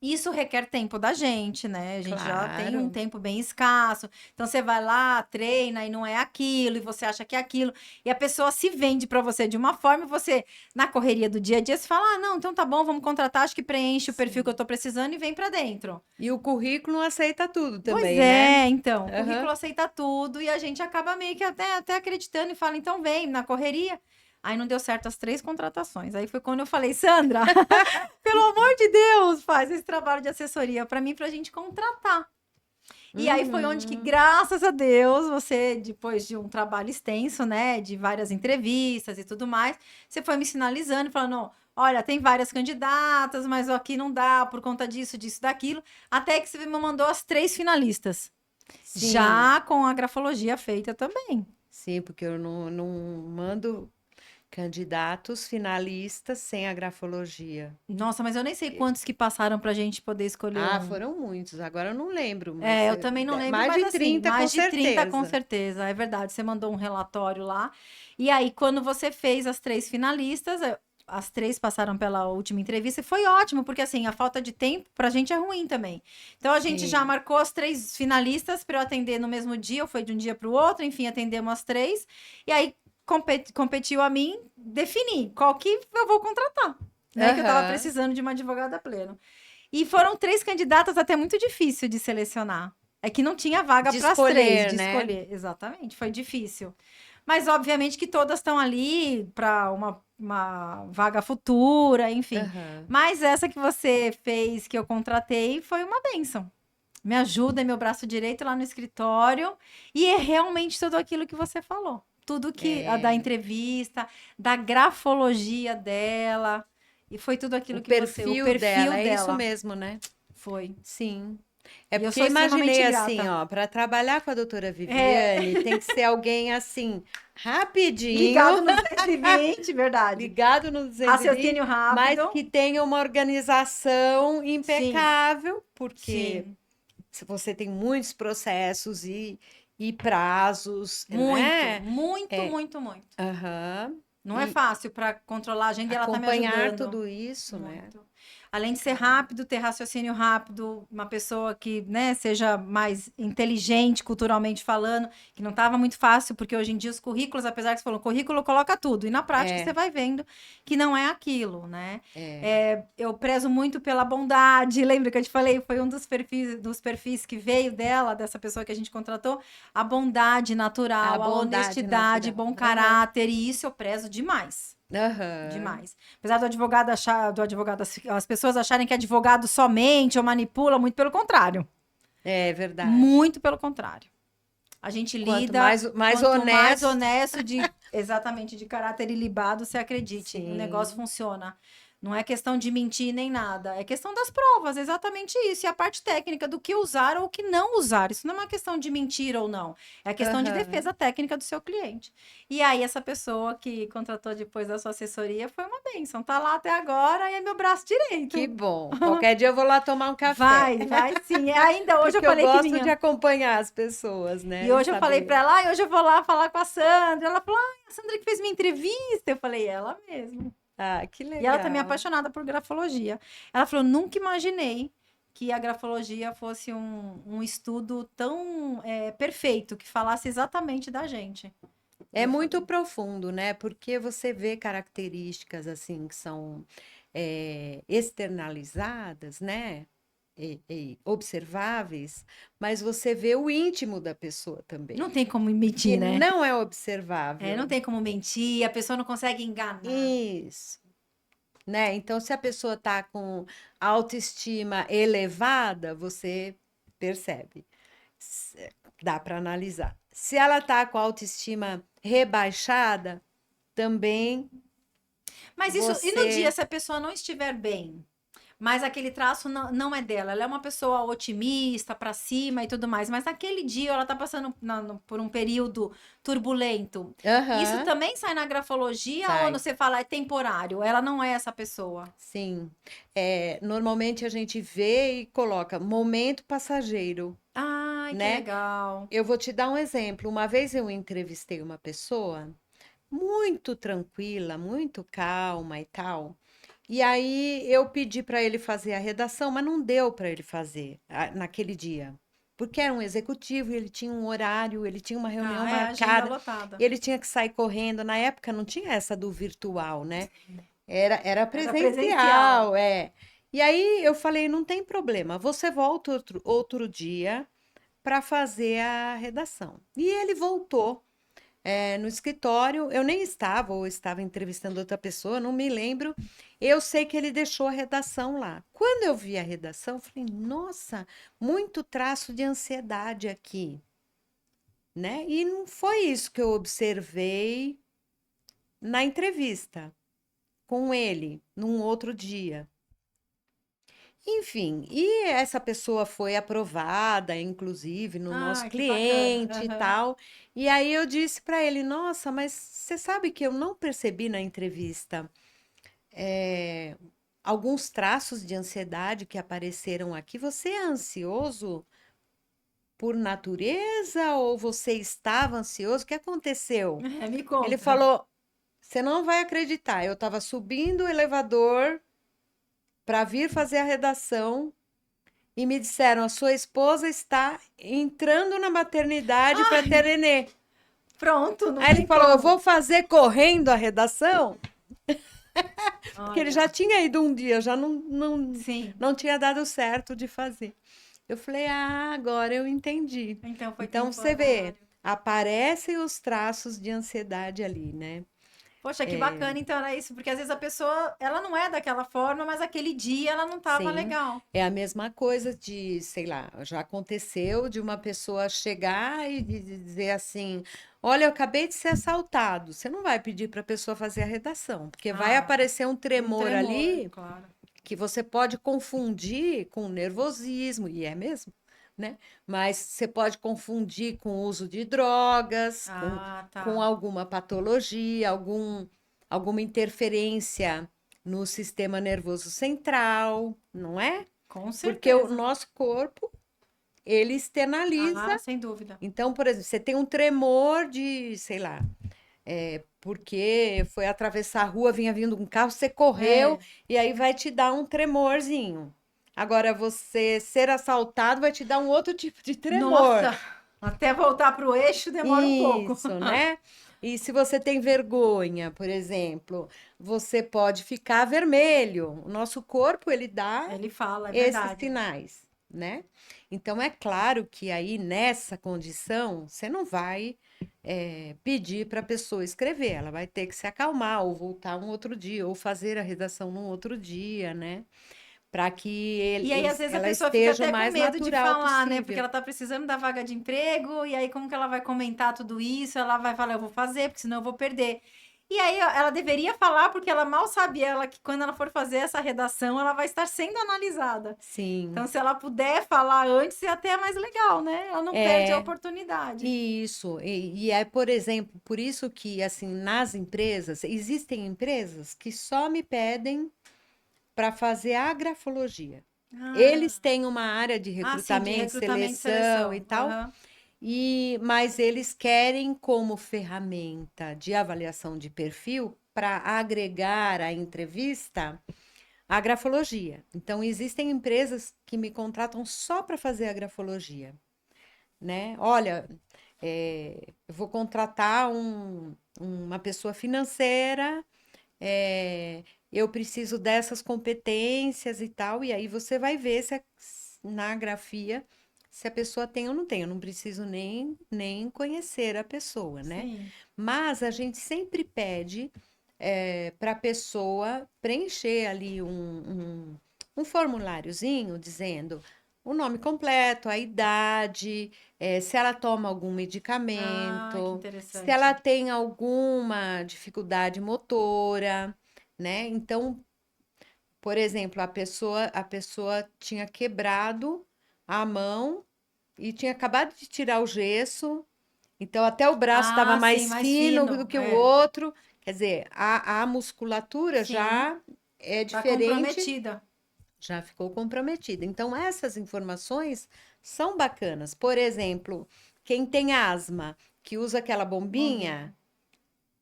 B: Isso requer tempo da gente, né? A gente já tem um
A: Claro.
B: tempo bem escasso. Então você vai lá, treina e não é aquilo, e você acha que é aquilo. E a pessoa se vende para você de uma forma e você, na correria do dia a dia, você fala: ah, não, então tá bom, vamos contratar, acho que preenche o perfil que eu tô precisando e vem para dentro.
A: E o currículo aceita tudo
B: Pois
A: também, né?
B: é, então, o
A: Aham.
B: currículo aceita tudo e a gente acaba meio que até acreditando e fala, então vem, na correria. Aí não deu certo as 3 contratações. Aí foi quando eu falei, Sandra, pelo amor de Deus, faz esse trabalho de assessoria para mim, pra gente contratar. E aí foi onde que,
A: Uhum.
B: graças a Deus, você, depois de um trabalho extenso, né, de várias entrevistas e tudo mais, você foi me sinalizando e falando, olha, tem várias candidatas, mas aqui não dá por conta disso, disso, daquilo, até que você me mandou as 3 finalistas,
A: Sim,
B: já com a grafologia feita também.
A: sim, porque eu não mando candidatos finalistas sem a grafologia.
B: Nossa, mas eu nem sei quantos que passaram pra gente poder escolher
A: Ah,
B: um.
A: foram muitos, agora eu não lembro, mas
B: Eu também não lembro,
A: mais
B: mas
A: de
B: assim,
A: 30 com
B: mais de 30 com
A: certeza.
B: certeza, é verdade. Você mandou um relatório lá. E aí, quando você fez as 3 finalistas, as 3 passaram pela última entrevista e foi ótimo, porque assim, a falta de tempo pra gente é ruim também. Então, a gente já
A: Sim.
B: marcou as 3 finalistas para eu atender no mesmo dia, ou foi de um dia para o outro, enfim, atendemos as 3. E aí, competiu a mim definir qual que eu vou contratar, né? Que eu tava
A: Aham.
B: precisando de uma advogada pleno. E foram 3 candidatas até muito difícil de selecionar. É que não tinha vaga
A: De
B: para as 3,
A: escolher,
B: de
A: né?
B: escolher. Exatamente, foi difícil. Mas, obviamente, que todas estão ali para uma vaga futura, enfim.
A: Aham.
B: Mas essa que você fez, que eu contratei, foi uma bênção. Me ajuda, é meu braço direito lá no escritório. E é realmente tudo aquilo que você falou. Tudo que a da
A: É.
B: entrevista, da grafologia dela. E foi tudo
A: O
B: aquilo que você. O
A: perfil
B: perfil
A: dela, é isso
B: dela.
A: mesmo, né?
B: Foi.
A: Sim. É
B: E eu
A: porque
B: sou
A: imaginei
B: extremamente
A: assim,
B: grata.
A: ó, para trabalhar com a doutora
B: É,
A: Viviane, tem que ser alguém assim, rapidinho,
B: ligado no 220, verdade.
A: ligado no 220,
B: Raciocínio
A: mas
B: rápido.
A: que tenha uma organização
B: Sim,
A: impecável, porque
B: sim.
A: se você tem muitos processos e prazos,
B: Muito,
A: né?
B: muito,
A: É,
B: muito, muito.
A: aham.
B: Não é
A: E
B: fácil para controlar a agenda e ela tá me
A: acompanhar
B: ajudando.
A: tudo isso, né?
B: Muito. Além de ser rápido, ter raciocínio rápido, uma pessoa que, né, seja mais inteligente culturalmente falando, que não estava muito fácil, porque hoje em dia os currículos, apesar que você falou, currículo coloca tudo, e na prática você
A: É,
B: vai vendo que não é aquilo, né?
A: é.
B: Eu prezo muito pela bondade, lembra que eu te falei, foi um dos perfis que veio dela, dessa pessoa que a gente contratou, a bondade
A: A
B: natural, a
A: bondade
B: honestidade,
A: natural.
B: bom
A: Aham,
B: caráter, e isso eu prezo demais.
A: aham.
B: Demais. Apesar do advogado, as pessoas acharem que advogado somente ou manipula, muito pelo contrário.
A: É verdade.
B: Muito pelo contrário. A gente
A: Quanto
B: lida,
A: mais
B: quanto mais
A: honesto,
B: honesto, exatamente, de caráter ilibado, você acredite, o negócio
A: sim.
B: funciona. Não é questão de mentir nem nada. É questão das provas, exatamente isso. E a parte técnica do que usar ou o que não usar. Isso não é uma questão de mentir ou não. É a questão de
A: Aham.
B: defesa técnica do seu cliente. E aí, essa pessoa que contratou depois da sua assessoria foi uma bênção. Tá lá até agora e é meu braço
A: Que
B: direito.
A: bom. Qualquer dia eu vou lá tomar um café,
B: Vai sim. Ainda hoje eu
A: porque eu
B: falei que
A: gosto de
B: vinha.
A: acompanhar as pessoas,
B: E
A: né? E
B: hoje eu falei
A: saber.
B: pra ela, hoje eu vou lá falar com a Sandra. Ela falou, a Sandra que fez minha entrevista. Eu falei, ela mesmo.
A: Ah, que
B: E ela também é
A: legal.
B: apaixonada por grafologia. Ela falou: nunca imaginei que a grafologia fosse um estudo tão perfeito, que falasse exatamente da gente.
A: É
B: Eu
A: muito
B: falei,
A: profundo, né? Porque você vê características assim que são externalizadas, né? E observáveis, mas você vê o íntimo da pessoa também,
B: não tem como
A: que
B: mentir, né?
A: não é
B: Não
A: observável.
B: tem como mentir, a pessoa não consegue enganar.
A: Isso, né? Então, se a pessoa está com autoestima elevada, você percebe. Dá para analisar. Se ela está com a autoestima rebaixada, também
B: Mas isso, e no dia,
A: você.
B: se a pessoa não estiver bem? Mas aquele traço não é dela. Ela é uma pessoa otimista, pra cima e tudo mais. Mas naquele dia ela tá passando por um período turbulento. Isso
A: Aham,
B: também sai na grafologia ou
A: sai.
B: você fala é temporário? Ela não é essa pessoa.
A: Sim. Normalmente a gente vê e coloca momento passageiro,
B: Ai, que
A: né?
B: legal.
A: Eu vou te dar um exemplo. Uma vez eu entrevistei uma pessoa muito tranquila, muito calma e tal. E aí eu pedi para ele fazer a redação, mas não deu para ele fazer naquele dia. Porque era um executivo, e ele tinha um horário, ele tinha uma reunião
B: Ah, é agenda
A: marcada,
B: lotada.
A: ele tinha que sair correndo. Na época não tinha essa do virtual, né? Era
B: Era presencial.
A: presencial, é. E aí eu falei, não tem problema, você volta outro dia para fazer a redação. E ele voltou no escritório, eu nem estava, ou estava entrevistando outra pessoa, não me lembro. Eu sei que ele deixou a redação lá. Quando eu vi a redação, eu falei, nossa, muito traço de ansiedade aqui, né? E não foi isso que eu observei na entrevista com ele, num outro dia. Enfim, e essa pessoa foi aprovada, inclusive, no nosso
B: Ah, que bacana.
A: cliente e
B: Aham.
A: tal. E aí eu disse para ele: Nossa, mas você sabe que eu não percebi na entrevista eh, alguns traços de ansiedade que apareceram aqui. Você é ansioso por natureza ou você estava ansioso? O que aconteceu?
B: Me
A: Ele
B: conta.
A: falou: Você não vai acreditar, eu estava subindo o elevador para vir fazer a redação. E me disseram: a sua esposa está entrando na maternidade para ter
B: Ai,
A: nenê.
B: pronto, não
A: Aí ele
B: tem
A: falou: eu
B: como.
A: vou fazer correndo a redação, porque ele já
B: Olha,
A: tinha ido um dia, já
B: sim.
A: não tinha dado certo de fazer. Eu falei: ah, agora eu entendi.
B: Então foi
A: Então você vê,
B: temporário.
A: aparecem os traços de ansiedade ali, né?
B: Poxa, que bacana, então era isso, porque às vezes a pessoa, ela não é daquela forma, mas aquele dia ela não tava
A: Sim,
B: legal.
A: é a mesma coisa de, sei lá, já aconteceu de uma pessoa chegar e dizer assim: Olha, eu acabei de ser assaltado. Você não vai pedir para a pessoa fazer a redação, porque vai
B: Ah,
A: aparecer um
B: um
A: tremor
B: tremor,
A: ali
B: claro.
A: que você pode confundir com nervosismo, e é mesmo, né? Mas você pode confundir com o uso de drogas,
B: Ah,
A: com
B: tá.
A: alguma patologia, alguma interferência no sistema nervoso central, não é?
B: Com
A: Porque o
B: certeza.
A: nosso corpo, ele externaliza.
B: Ah, sem dúvida.
A: Então, por exemplo, você tem um tremor de, sei lá, porque foi atravessar a rua, vinha vindo um carro, você correu
B: É.
A: e aí vai te dar um tremorzinho. Agora, você ser assaltado vai te dar um outro tipo de tremor.
B: Nossa, até voltar pro eixo demora um pouco.
A: Isso, né? E se você tem vergonha, por exemplo, você pode ficar vermelho. O nosso corpo, ele dá
B: Ele fala, é
A: esses
B: verdade.
A: sinais, né? Então, é claro que aí, nessa condição, você não vai pedir para a pessoa escrever, ela vai ter que se acalmar, ou voltar um outro dia, ou fazer a redação num outro dia, né? Para que
B: E aí, às vezes, a
A: ela
B: pessoa fica
A: esteja o
B: até com
A: mais
B: medo de
A: natural
B: falar, né? Porque
A: possível.
B: ela tá precisando da vaga de emprego, e aí como que ela vai comentar tudo isso? Ela vai falar, eu vou fazer, porque senão eu vou perder. E aí ela deveria falar, porque ela mal sabe ela que quando ela for fazer essa redação, ela vai estar sendo analisada.
A: Sim.
B: Então, se ela puder falar antes, é até mais legal, né? Ela não perde a oportunidade.
A: Isso. E é, por exemplo, por isso que, assim, nas empresas, existem empresas que só me pedem para fazer a grafologia. Eles têm uma área de
B: sim, de
A: recrutamento,
B: recrutamento e
A: seleção e tal,
B: Aham.
A: mas eles querem como ferramenta de avaliação de perfil para agregar à entrevista a grafologia. Então, existem empresas que me contratam só para fazer a grafologia, né? Olha, eu vou contratar uma pessoa financeira, eu preciso dessas competências e tal, e aí você vai ver se na grafia se a pessoa tem ou não tem. Eu não preciso nem conhecer a pessoa, né?
B: Sim.
A: Mas a gente sempre pede para a pessoa preencher ali um formuláriozinho dizendo o nome completo, a idade, se ela toma algum
B: Que
A: medicamento, se
B: interessante.
A: ela tem alguma dificuldade motora, né? Então, por exemplo, a pessoa tinha quebrado a mão e tinha acabado de tirar o gesso, então até o braço estava
B: Sim,
A: mais
B: mais
A: fino do
B: fino.
A: que o outro. Quer dizer, a musculatura
B: Sim,
A: já é
B: tá
A: diferente,
B: comprometida.
A: já ficou comprometida. Então, essas informações são bacanas. Por exemplo, quem tem asma, que usa aquela bombinha,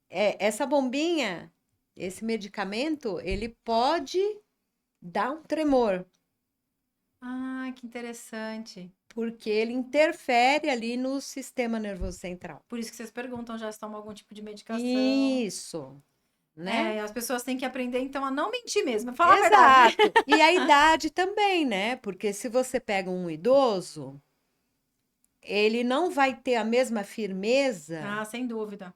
A: essa bombinha, esse medicamento, ele pode dar um tremor,
B: Que interessante.
A: porque ele interfere ali no sistema nervoso central.
B: Por isso que vocês perguntam já se toma algum tipo de medicação.
A: Isso, né?
B: As pessoas têm que aprender, então, a não mentir mesmo, falar a verdade.
A: Exato. E a idade também, né? Porque se você pega um idoso, ele não vai ter a mesma firmeza
B: Sem dúvida.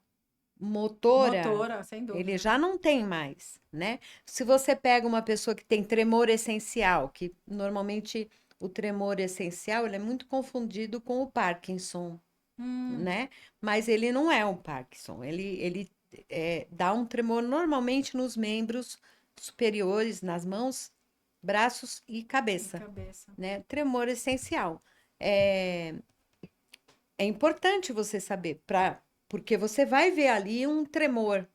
A: motora,
B: Motora, sem
A: ele
B: dúvida.
A: já não tem mais, né? Se você pega uma pessoa que tem tremor essencial, que normalmente o tremor essencial ele é muito confundido com o Parkinson, né? Mas ele não é um Parkinson, ele dá um tremor normalmente nos membros superiores, nas mãos, braços e cabeça, né? Tremor essencial. É, é importante você saber, porque você vai ver ali um tremor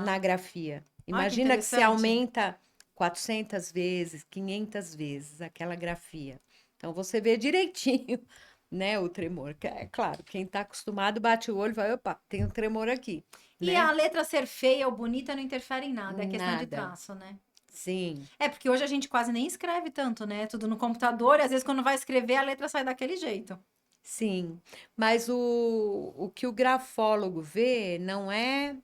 A: na grafia.
B: Que
A: Imagina que se
B: interessante.
A: aumenta 400 vezes, 500 vezes aquela grafia. Então você vê direitinho, né, o tremor. É claro, quem está acostumado bate o olho e vai, opa, tem um tremor aqui,
B: E
A: né?
B: a letra ser feia ou bonita não interfere em nada, é questão de
A: Nada.
B: traço, né?
A: Sim.
B: Porque hoje a gente quase nem escreve tanto, né? Tudo no computador, e às vezes quando vai escrever a letra sai daquele jeito.
A: Sim, mas o que o grafólogo vê não é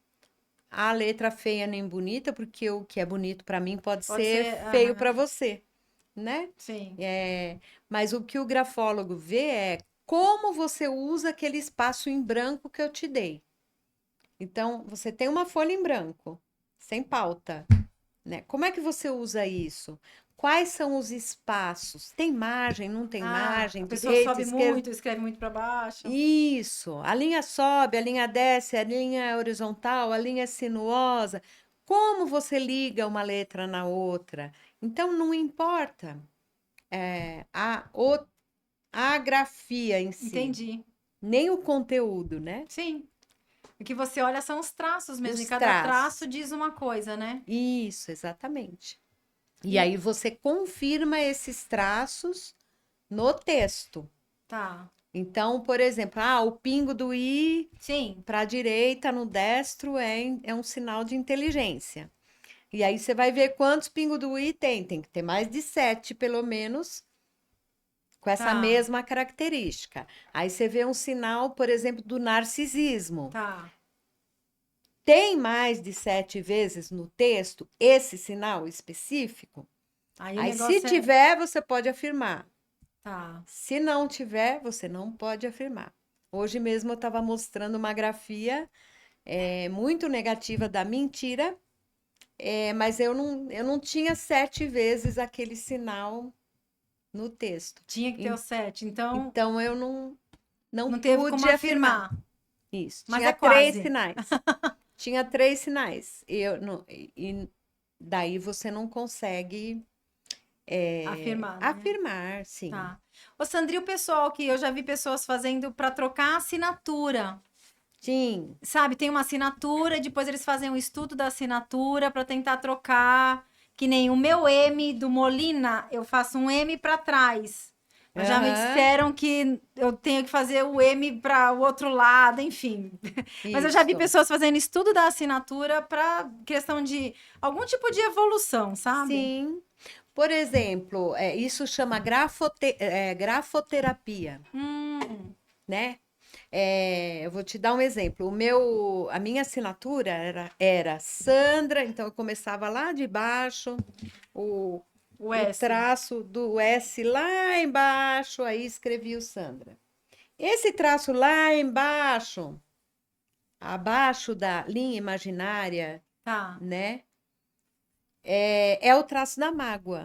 A: a letra feia nem bonita, porque o que é bonito para mim pode ser feio para você, né?
B: Sim.
A: Mas o que o grafólogo vê é como você usa aquele espaço em branco que eu te dei. Então, você tem uma folha em branco, sem pauta, né? Como é que você usa isso? Quais são os espaços? Tem margem, não tem margem,
B: A pessoa
A: direita,
B: sobe
A: esquerda?
B: muito, escreve muito para baixo.
A: Isso, a linha sobe, a linha desce, a linha é horizontal, a linha é sinuosa. Como você liga uma letra na outra? Então, não importa a grafia em si,
B: Entendi.
A: nem o conteúdo, né?
B: Sim. O que você olha são os traços mesmo,
A: Os
B: e cada
A: traços.
B: traço diz uma coisa, né?
A: Isso, exatamente. E aí você confirma esses traços no texto.
B: Tá.
A: Então, por exemplo, o pingo do i
B: Sim.
A: para a direita no destro é um sinal de inteligência. E aí você vai ver quantos pingos do i tem. Tem que ter mais de 7, pelo menos, com essa mesma característica. Aí você vê um sinal, por exemplo, do narcisismo.
B: Tá.
A: Tem mais de 7 vezes no texto esse sinal específico? Aí, se tiver, você pode afirmar.
B: Tá.
A: Se não tiver, você não pode afirmar. Hoje mesmo eu estava mostrando uma grafia muito negativa da mentira, mas eu não tinha 7 vezes aquele sinal no texto.
B: Tinha que ter o 7, então...
A: Então eu não
B: teve
A: pude
B: como afirmar.
A: Isso,
B: Mas
A: tinha
B: é quase.
A: 3 sinais. tinha 3 sinais. E daí você não consegue
B: Afirmar, né?
A: afirmar, sim.
B: Tá. Ô, Sandri, o pessoal que eu já vi pessoas fazendo para trocar assinatura.
A: Sim.
B: Sabe, tem uma assinatura, depois eles fazem um estudo da assinatura para tentar trocar. Que nem o meu M do Molina, eu faço um M para trás. Mas já me
A: Aham,
B: disseram que eu tenho que fazer o M para o outro lado, enfim. Mas eu já vi
A: isso.
B: pessoas fazendo estudo da assinatura para questão de algum tipo de evolução, sabe?
A: Sim. Por exemplo, isso chama grafoterapia,
B: Hum,
A: né? Eu vou te dar um exemplo. A minha assinatura era Sandra, então eu começava lá de baixo, o,
B: o
A: o
B: S.
A: traço do S lá embaixo, aí escrevi o Sandra. Esse traço lá embaixo, abaixo da linha imaginária,
B: Tá.
A: né? É o traço da mágoa.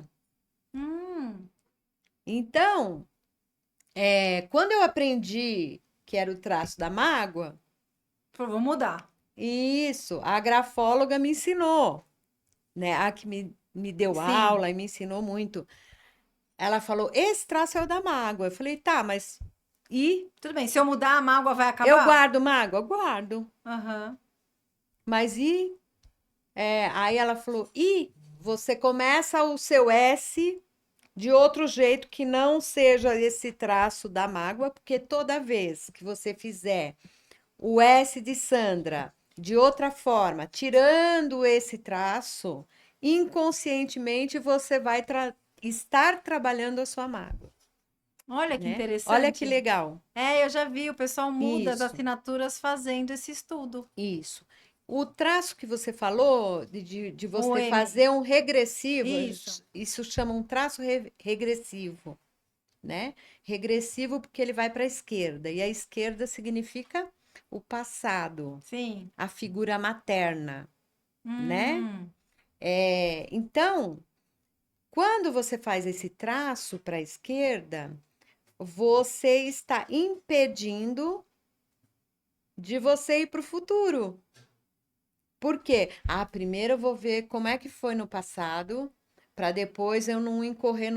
B: Hum,
A: Então, quando eu aprendi que era o traço da mágoa,
B: vou mudar.
A: isso, a grafóloga me ensinou, né? A que me deu
B: Sim.
A: aula e me ensinou muito. Ela falou: esse traço é o da mágoa. Eu falei: tá, mas e?
B: Tudo bem, se eu mudar, a mágoa vai
A: Eu
B: acabar?
A: guardo mágoa? Guardo.
B: Aham.
A: Mas e? Aí ela falou: e você começa o seu S de outro jeito que não seja esse traço da mágoa, porque toda vez que você fizer o S de Sandra de outra forma, tirando esse traço, inconscientemente você vai estar trabalhando a sua mágoa,
B: Olha que
A: né? Olha que
B: interessante.
A: legal.
B: Eu já vi, o pessoal muda as
A: Isso,
B: assinaturas fazendo esse estudo.
A: isso. O traço que você falou de
B: O
A: você
B: M.
A: fazer um regressivo,
B: Isso.
A: isso chama um traço regressivo, né? Regressivo porque ele vai para a esquerda, e a esquerda significa o passado,
B: Sim.
A: a figura materna, né?
B: Hum.
A: Então, quando você faz esse traço para a esquerda, você está impedindo de você ir para o futuro. Por quê? Primeiro eu vou ver como é que foi no passado, para depois eu não incorrer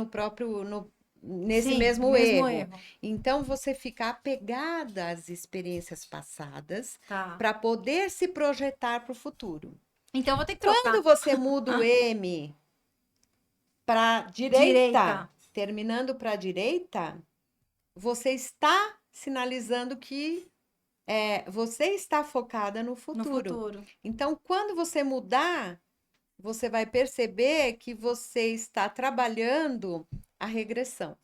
A: nesse
B: Sim,
A: mesmo
B: mesmo
A: erro.
B: erro.
A: Então, você fica apegada às experiências passadas
B: Tá.
A: para poder se projetar para o futuro.
B: Então eu vou ter que
A: Quando
B: trocar.
A: você muda o
B: Ah,
A: M para direita,
B: direita.
A: terminando para a direita, você está sinalizando que você está focada no
B: No
A: futuro.
B: futuro.
A: Então, quando você mudar, você vai perceber que você está trabalhando a regressão,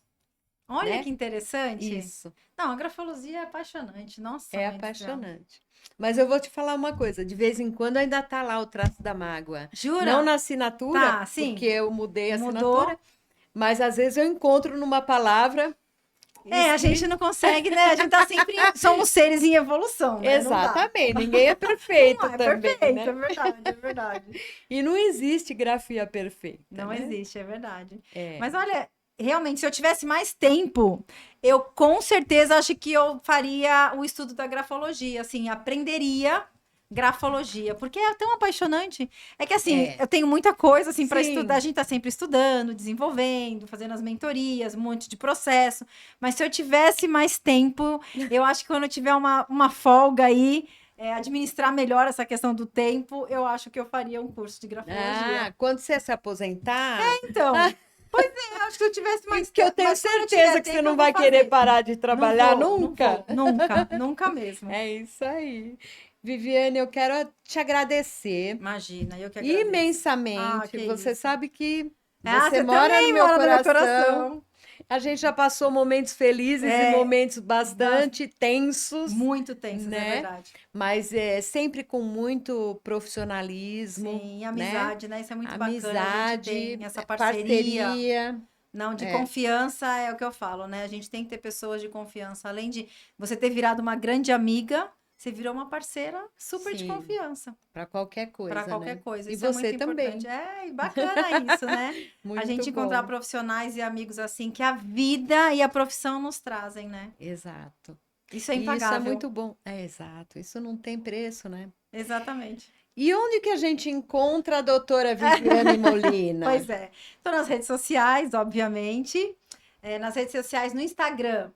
B: Olha
A: né?
B: que interessante.
A: Isso,
B: Não, a grafologia é apaixonante. Nossa,
A: é
B: mãe do céu.
A: apaixonante. Mas eu vou te falar uma coisa, de vez em quando ainda tá lá o traço da mágoa. Não
B: Jura?
A: na assinatura,
B: Tá,
A: porque
B: sim.
A: eu mudei a assinatura,
B: Mudou.
A: mas às vezes eu encontro numa palavra
B: A gente
A: escrita.
B: não consegue, né? A gente tá sempre. Somos seres em evolução, né? Não dá.
A: Exatamente, ninguém é
B: Não
A: perfeito
B: é
A: também,
B: perfeito, é
A: né?
B: verdade, é verdade.
A: E não existe grafia perfeita,
B: Não
A: né?
B: existe, é verdade.
A: É.
B: Mas olha, realmente, se eu tivesse mais tempo, eu com certeza acho que eu faria o estudo da grafologia, assim, aprenderia grafologia, porque é tão apaixonante. É que assim,
A: É.
B: eu tenho muita coisa assim para estudar, a
A: Sim,
B: gente tá sempre estudando, desenvolvendo, fazendo as mentorias, um monte de processo. Mas se eu tivesse mais tempo, eu acho que quando eu tiver uma folga aí, administrar melhor essa questão do tempo, eu acho que eu faria um curso de grafologia.
A: quando você se aposentar,
B: Então, pois é, acho que se eu tivesse mais
A: que eu
B: tempo,
A: tenho
B: mas quando eu tiver
A: certeza que você
B: tempo, eu
A: não
B: vou
A: vai querer
B: fazer.
A: parar de
B: Não
A: trabalhar
B: vou, não
A: nunca.
B: vou, nunca, nunca mesmo.
A: É isso aí. Viviane, eu quero te agradecer
B: Imagina, eu que agradeço. Ah,
A: imensamente.
B: que
A: Você
B: isso.
A: sabe que
B: Ah,
A: você
B: você
A: mora no
B: também
A: meu
B: mora no meu
A: coração.
B: coração.
A: A gente já passou momentos felizes e
B: É,
A: momentos
B: bas-
A: bastante tensos,
B: muito tensos, é
A: né?
B: verdade.
A: Mas é sempre com muito profissionalismo,
B: Sim,
A: né?
B: amizade, né? Isso é muito bacana. A gente
A: Amizade,
B: tem essa parceria.
A: parceria.
B: Não, de
A: É,
B: confiança é o que eu falo, né? A gente tem que ter pessoas de confiança. Além de você ter virado uma grande amiga, você virou uma parceira super de
A: sim,
B: confiança.
A: para qualquer
B: Para
A: coisa,
B: qualquer
A: né?
B: coisa.
A: E
B: Isso é
A: você
B: muito importante.
A: também.
B: É, e bacana isso, né? A
A: Muito
B: gente encontrar
A: bom.
B: profissionais e amigos assim que a vida e a profissão nos trazem, né?
A: Exato.
B: Isso é
A: E isso é
B: impagável.
A: muito bom. É exato, isso não tem preço, né?
B: Exatamente.
A: E onde que a gente encontra a doutora Viviane Molina?
B: Pois é. Estou nas redes sociais, obviamente. Nas redes sociais, no Instagram,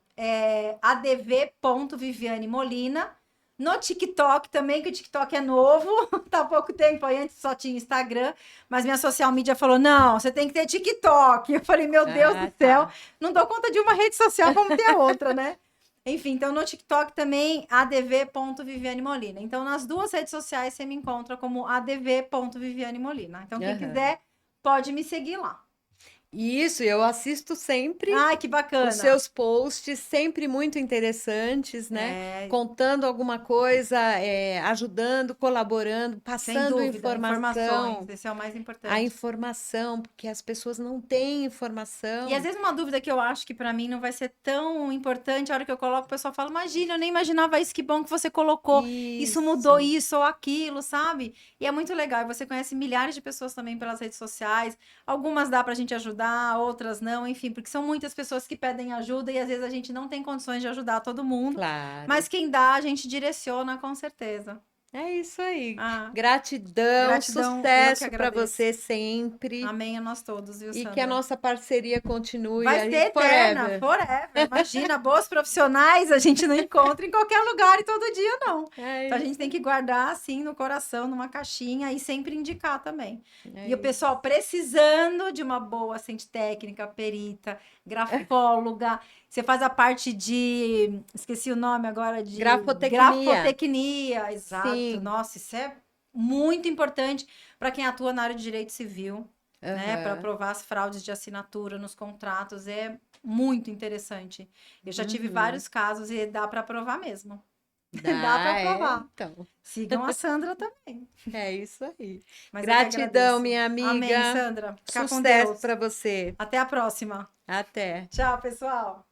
B: adv.vivianemolina. No TikTok também, que o TikTok é novo, tá há pouco tempo aí, antes só tinha Instagram, mas minha social media falou, não, você tem que ter TikTok. Eu falei, meu Deus do céu,
A: Tá.
B: não dou conta de uma rede social, vamos ter a outra, né? Enfim, então no TikTok também, adv.vivianemolina. Então nas duas redes sociais você me encontra como adv.vivianemolina. Então quem
A: Aham.
B: quiser pode me seguir lá.
A: Isso, eu assisto sempre
B: Ai, que
A: os
B: bacana.
A: seus posts, sempre muito interessantes, né? Contando alguma coisa, ajudando, colaborando,
B: Sem
A: passando
B: dúvida, informações,
A: informação,
B: esse é o mais
A: a
B: importante.
A: informação, porque as pessoas não têm
B: E
A: informação.
B: às vezes uma dúvida que eu acho que para mim não vai ser tão importante, a hora que eu coloco, o pessoal fala: Imagina, eu nem imaginava isso, que bom que você colocou. Isso mudou
A: Isso,
B: isso ou aquilo, sabe? E é muito legal. E você conhece milhares de pessoas também pelas redes sociais. Algumas dá pra gente ajudar, outras não, enfim, porque são muitas pessoas que pedem ajuda e às vezes a gente não tem condições de ajudar todo mundo.
A: claro.
B: Mas quem dá, a gente direciona com certeza.
A: É isso aí.
B: Ah,
A: Gratidão,
B: gratidão, eu que
A: sucesso para
B: agradeço.
A: você sempre.
B: Amém a nós todos, viu,
A: E que a
B: Sandra?
A: nossa parceria continue
B: Vai
A: aí
B: ser eterna,
A: forever.
B: forever. Imagina, boas profissionais a gente não encontra em qualquer lugar e todo dia, não.
A: É
B: Então a gente
A: isso,
B: tem que guardar assim no coração, numa caixinha e sempre indicar também.
A: é
B: E o
A: isso.
B: pessoal precisando de uma boa assistente técnica, perita, grafóloga. Você faz a parte de. Esqueci o nome agora, de
A: Grafotecnia.
B: grafotecnia. Exato.
A: Sim.
B: Nossa, isso é muito importante para quem atua na área de direito civil. Né, para
A: Aham.
B: provar as fraudes de assinatura nos contratos é muito interessante. Eu já tive
A: Uhum.
B: vários casos e dá para provar mesmo. Dá para
A: Dá,
B: provar.
A: então.
B: Sigam a Sandra também.
A: É isso aí.
B: Mas eu que
A: Gratidão,
B: agradeço.
A: minha
B: Amém,
A: amiga.
B: Sandra. Fica com
A: Sucesso
B: Deus.
A: para você.
B: Até a próxima.
A: Até.
B: Tchau, pessoal.